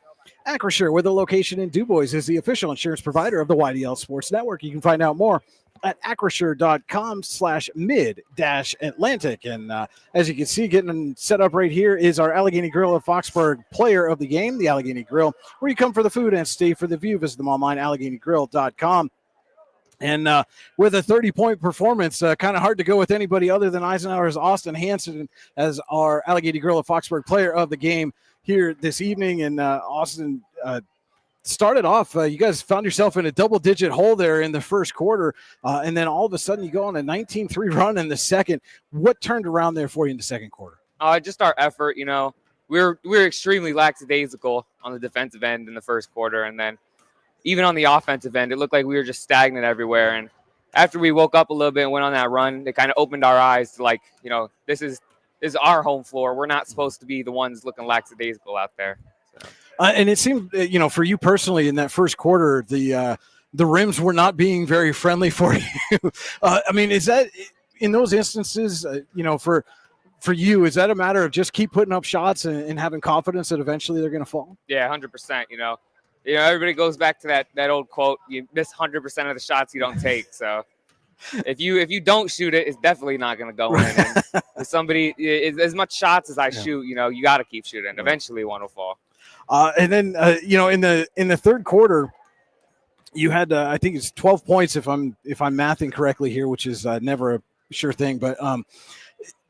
Acrisure, with a location in DuBois, is the official insurance provider of the YDL Sports Network. You can find out more at acrisure.com/mid-Atlantic. And as you can see, getting set up right here is our Allegheny Grill of Foxburg player of the game, the Allegheny Grill, where you come for the food and stay for the view. Visit them online, AlleghenyGrill.com. And with a 30-point performance, kind of hard to go with anybody other than Eisenhower's Austin Hanson as our Allegheny Grill of Foxburg player of the game here this evening. And Austin started off, you guys found yourself in a double-digit hole there in the first quarter, and then all of a sudden you go on a 19-3 run in the second. What turned around there for you in the second quarter? Just our effort, you know. We're extremely lackadaisical on the defensive end in the first quarter, and then even on the offensive end, it looked like we were just stagnant everywhere. And after we woke up a little bit and went on that run, it kind of opened our eyes to, like, you know, this is our home floor. We're not supposed to be the ones looking lackadaisical out there. So. And it seemed, you know, for you personally in that first quarter, the rims were not being very friendly for you. I mean, is that in those instances, you know, for you, is that a matter of just keep putting up shots and having confidence that eventually they're going to fall? Yeah, 100%, you know. You know, everybody goes back to that old quote, you miss 100% of the shots you don't take. So if you don't shoot it, it's definitely not going to go in. And if somebody, as much shots as I shoot, you know, you got to keep shooting. Eventually one will fall. And then, you know, in the third quarter, You had, I think it's 12 points if I'm mathing correctly here, which is never a sure thing. But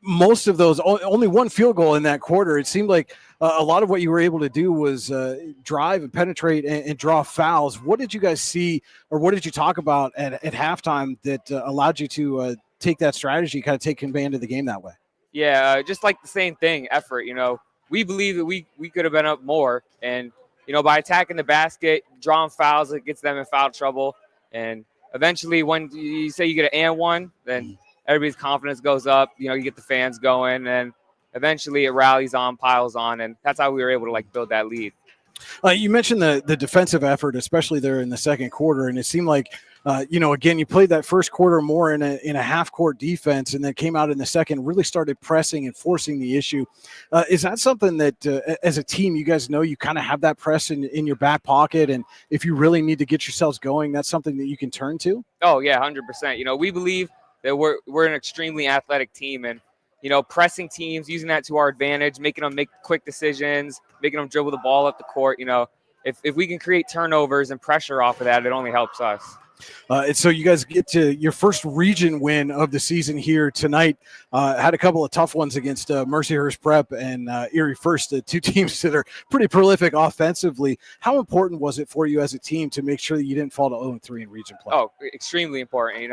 most of those, only one field goal in that quarter. It seemed like a lot of what you were able to do was drive and penetrate and draw fouls. What did you guys see, or what did you talk about at halftime that allowed you to take that strategy, kind of take command of the game that way? Yeah, just like the same thing, effort. We believe that we could have been up more, and by attacking the basket, drawing fouls, it gets them in foul trouble, and eventually, when you say you get an and one, then everybody's confidence goes up. You get the fans going, and eventually it rallies on, piles on, and that's how we were able to build that lead. You mentioned the defensive effort, especially there in the second quarter, and it seemed like, again, you played that first quarter more in a half-court defense, and then came out in the second, really started pressing and forcing the issue. Is that something that, as a team, you guys know you kind of have that press in your back pocket, and if you really need to get yourselves going, that's something that you can turn to? Oh, yeah, 100%. We believe that we're an extremely athletic team, and pressing teams, using that to our advantage, making them make quick decisions, making them dribble the ball up the court. If we can create turnovers and pressure off of that, it only helps us. And so you guys get to your first region win of the season here tonight. Had a couple of tough ones against Mercyhurst Prep and Erie First, two teams that are pretty prolific offensively. How important was it for you as a team to make sure that you didn't fall to 0-3 in region play? Oh, extremely important.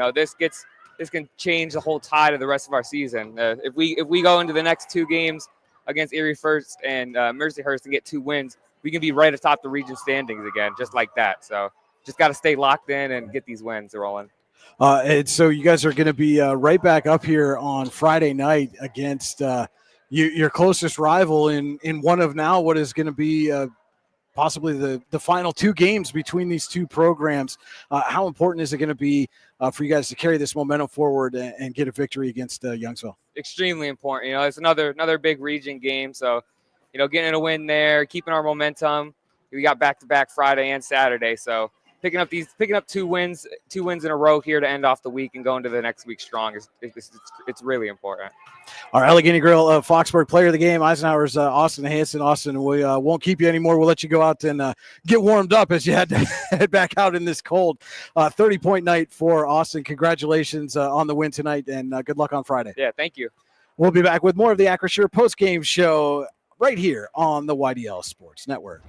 This can change the whole tide of the rest of our season. If we go into the next two games against Erie First and Mercyhurst and get 2 wins, we can be right atop the region standings again, just like that. So just got to stay locked in and get these wins rolling. And so you guys are going to be right back up here on Friday night against your closest rival in one of now what is going to be possibly the final 2 games between these two programs. How important is it going to be for you guys to carry this momentum forward and get a victory against Youngsville? Extremely important. It's another big region game. So, getting a win there, keeping our momentum. We got back-to-back Friday and Saturday. So picking up 2 wins in a row here to end off the week and going to the next week strong it's really important. Our Allegheny Grill Foxburg player of the game, Eisenhower's Austin Hanson. Austin, we won't keep you anymore. We'll let you go out and get warmed up as you had to head back out in this cold. 30-point night for Austin. Congratulations on the win tonight, and good luck on Friday. Yeah, thank you. We'll be back with more of the Acrisure post-game show right here on the YDL Sports Network.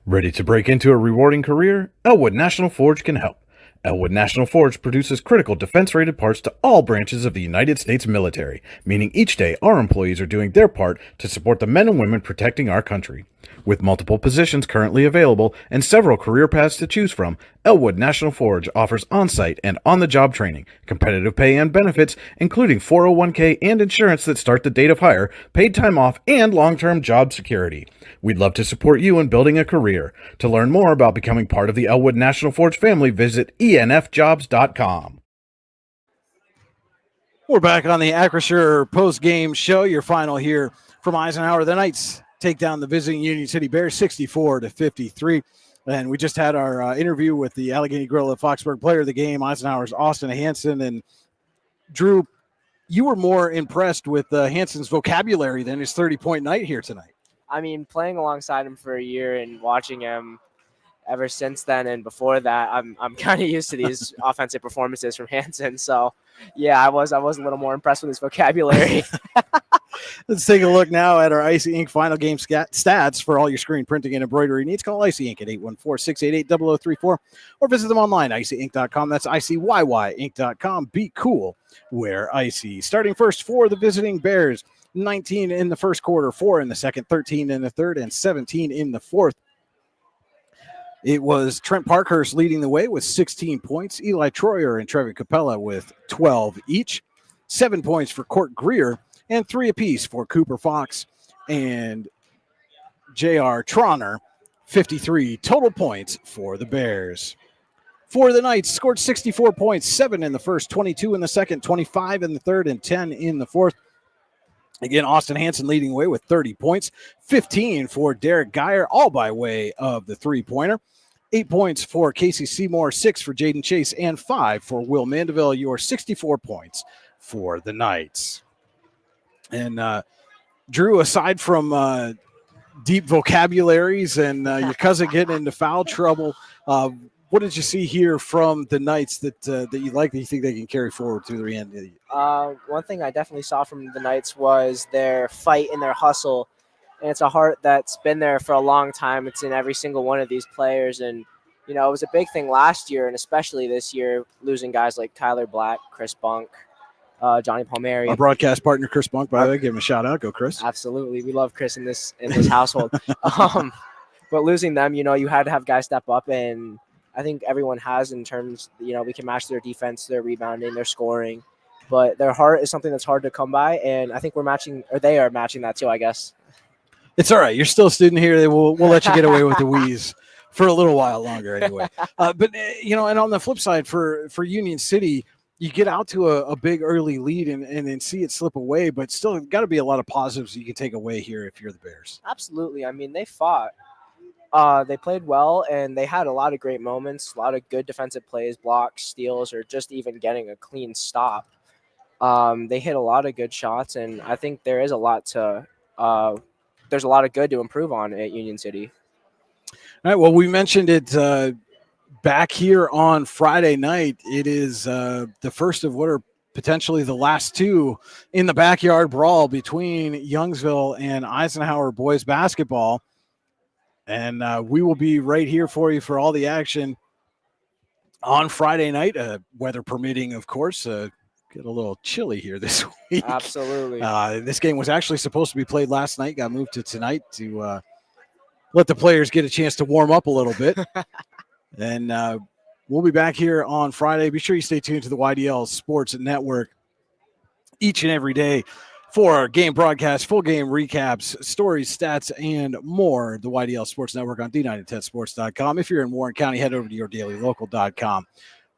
Ready to break into a rewarding career? Elwood National Forge can help. Elwood National Forge produces critical defense-rated parts to all branches of the United States military, meaning each day our employees are doing their part to support the men and women protecting our country. With multiple positions currently available and several career paths to choose from, Elwood National Forge offers on-site and on-the-job training, competitive pay and benefits, including 401k and insurance that start the date of hire, paid time off, and long-term job security. We'd love to support you in building a career. To learn more about becoming part of the Elwood National Forge family, visit enfjobs.com. We're back on the Acrisure post-game show. Your final here from Eisenhower. The Knights take down the visiting Union City Bears 64-53. And we just had our interview with the Allegheny Grill of Foxburg player of the game, Eisenhower's Austin Hanson. And Drew, you were more impressed with Hanson's vocabulary than his 30-point night here tonight. I mean, playing alongside him for a year and watching him ever since then and before that, I'm kind of used to these offensive performances from Hanson. So, yeah, I was a little more impressed with his vocabulary. Let's take a look now at our Icy Ink final game stats for all your screen printing and embroidery needs. Call Icy Ink at 814-688-0034 or visit them online, icyink.com. That's ICYYink.com. Be cool, wear icy. Starting first for the visiting Bears, 19 in the first quarter, 4 in the second, 13 in the third, and 17 in the fourth. It was Trent Parkhurst leading the way with 16 points. Eli Troyer and Trevor Capella with 12 each. 7 points for Court Greer and 3 apiece for Cooper Fox and J.R. Tronner. 53 total points for the Bears. for the Knights. Scored 64 points, 7 in the first, 22 in the second, 25 in the third, and 10 in the fourth. Again, Austin Hanson leading away with 30 points, 15 for Derek Geyer, all by way of the three-pointer. 8 points for Casey Seymour, 6 for Jaden Chase, and 5 for Will Mandeville. Your 64 points for the Knights. And Drew, aside from deep vocabularies and your cousin getting into foul trouble, what did you see here from the Knights that you like, that you think they can carry forward through the end of the year? One thing I definitely saw from the Knights was their fight and their hustle. And it's a heart that's been there for a long time. It's in every single one of these players. And, you know, it was a big thing last year and especially this year, losing guys like Tyler Black, Chris Bunk, Johnny Palmieri. Our broadcast partner, Chris Bunk, by the way, give him a shout out. Go, Chris. Absolutely. We love Chris in this household. But losing them, you know, you had to have guys step up, and I think everyone has in terms, you know, we can match their defense, their rebounding, their scoring. But their heart is something that's hard to come by, and I think they are matching that too, I guess. It's all right. You're still a student here. We'll let you get away with the wheeze for a little while longer anyway. But, you know, and on the flip side for Union City, you get out to a big early lead and then see it slip away, but still got to be a lot of positives you can take away here if you're the Bears. Absolutely. I mean, they fought. They played well, and they had a lot of great moments, a lot of good defensive plays, blocks, steals, or just even getting a clean stop. They hit a lot of good shots, and I think there is a lot to there's a lot of good to improve on at Union City. All right, well, we mentioned it back here on Friday night. It is the first of what are potentially the last two in the backyard brawl between Youngsville and Eisenhower boys basketball. And we will be right here for you for all the action on Friday night, weather permitting, of course. Get a little chilly here this week. Absolutely. This game was actually supposed to be played last night, got moved to tonight to let the players get a chance to warm up a little bit. And we'll be back here on Friday. Be sure you stay tuned to the YDL Sports Network each and every day for our game broadcasts, full game recaps, stories, stats, and more. The YDL Sports Network on D910sports.com. If you're in Warren County, head over to yourdailylocal.com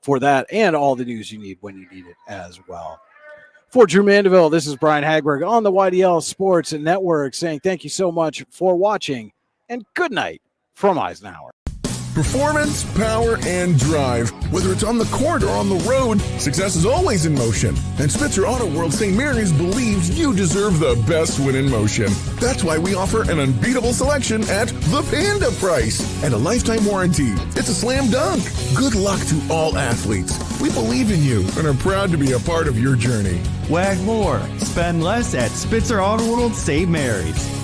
for that and all the news you need when you need it as well. For Drew Mandeville, this is Brian Hagberg on the YDL Sports Network saying thank you so much for watching and good night from Eisenhower. Performance, power, and drive. Whether it's on the court or on the road, success is always in motion. And Spitzer Auto World St. Mary's believes you deserve the best win in motion. That's why we offer an unbeatable selection at the Panda price and a lifetime warranty. It's a slam dunk. Good luck to all athletes. We believe in you and are proud to be a part of your journey. Wag more, spend less at Spitzer Auto World St. Mary's.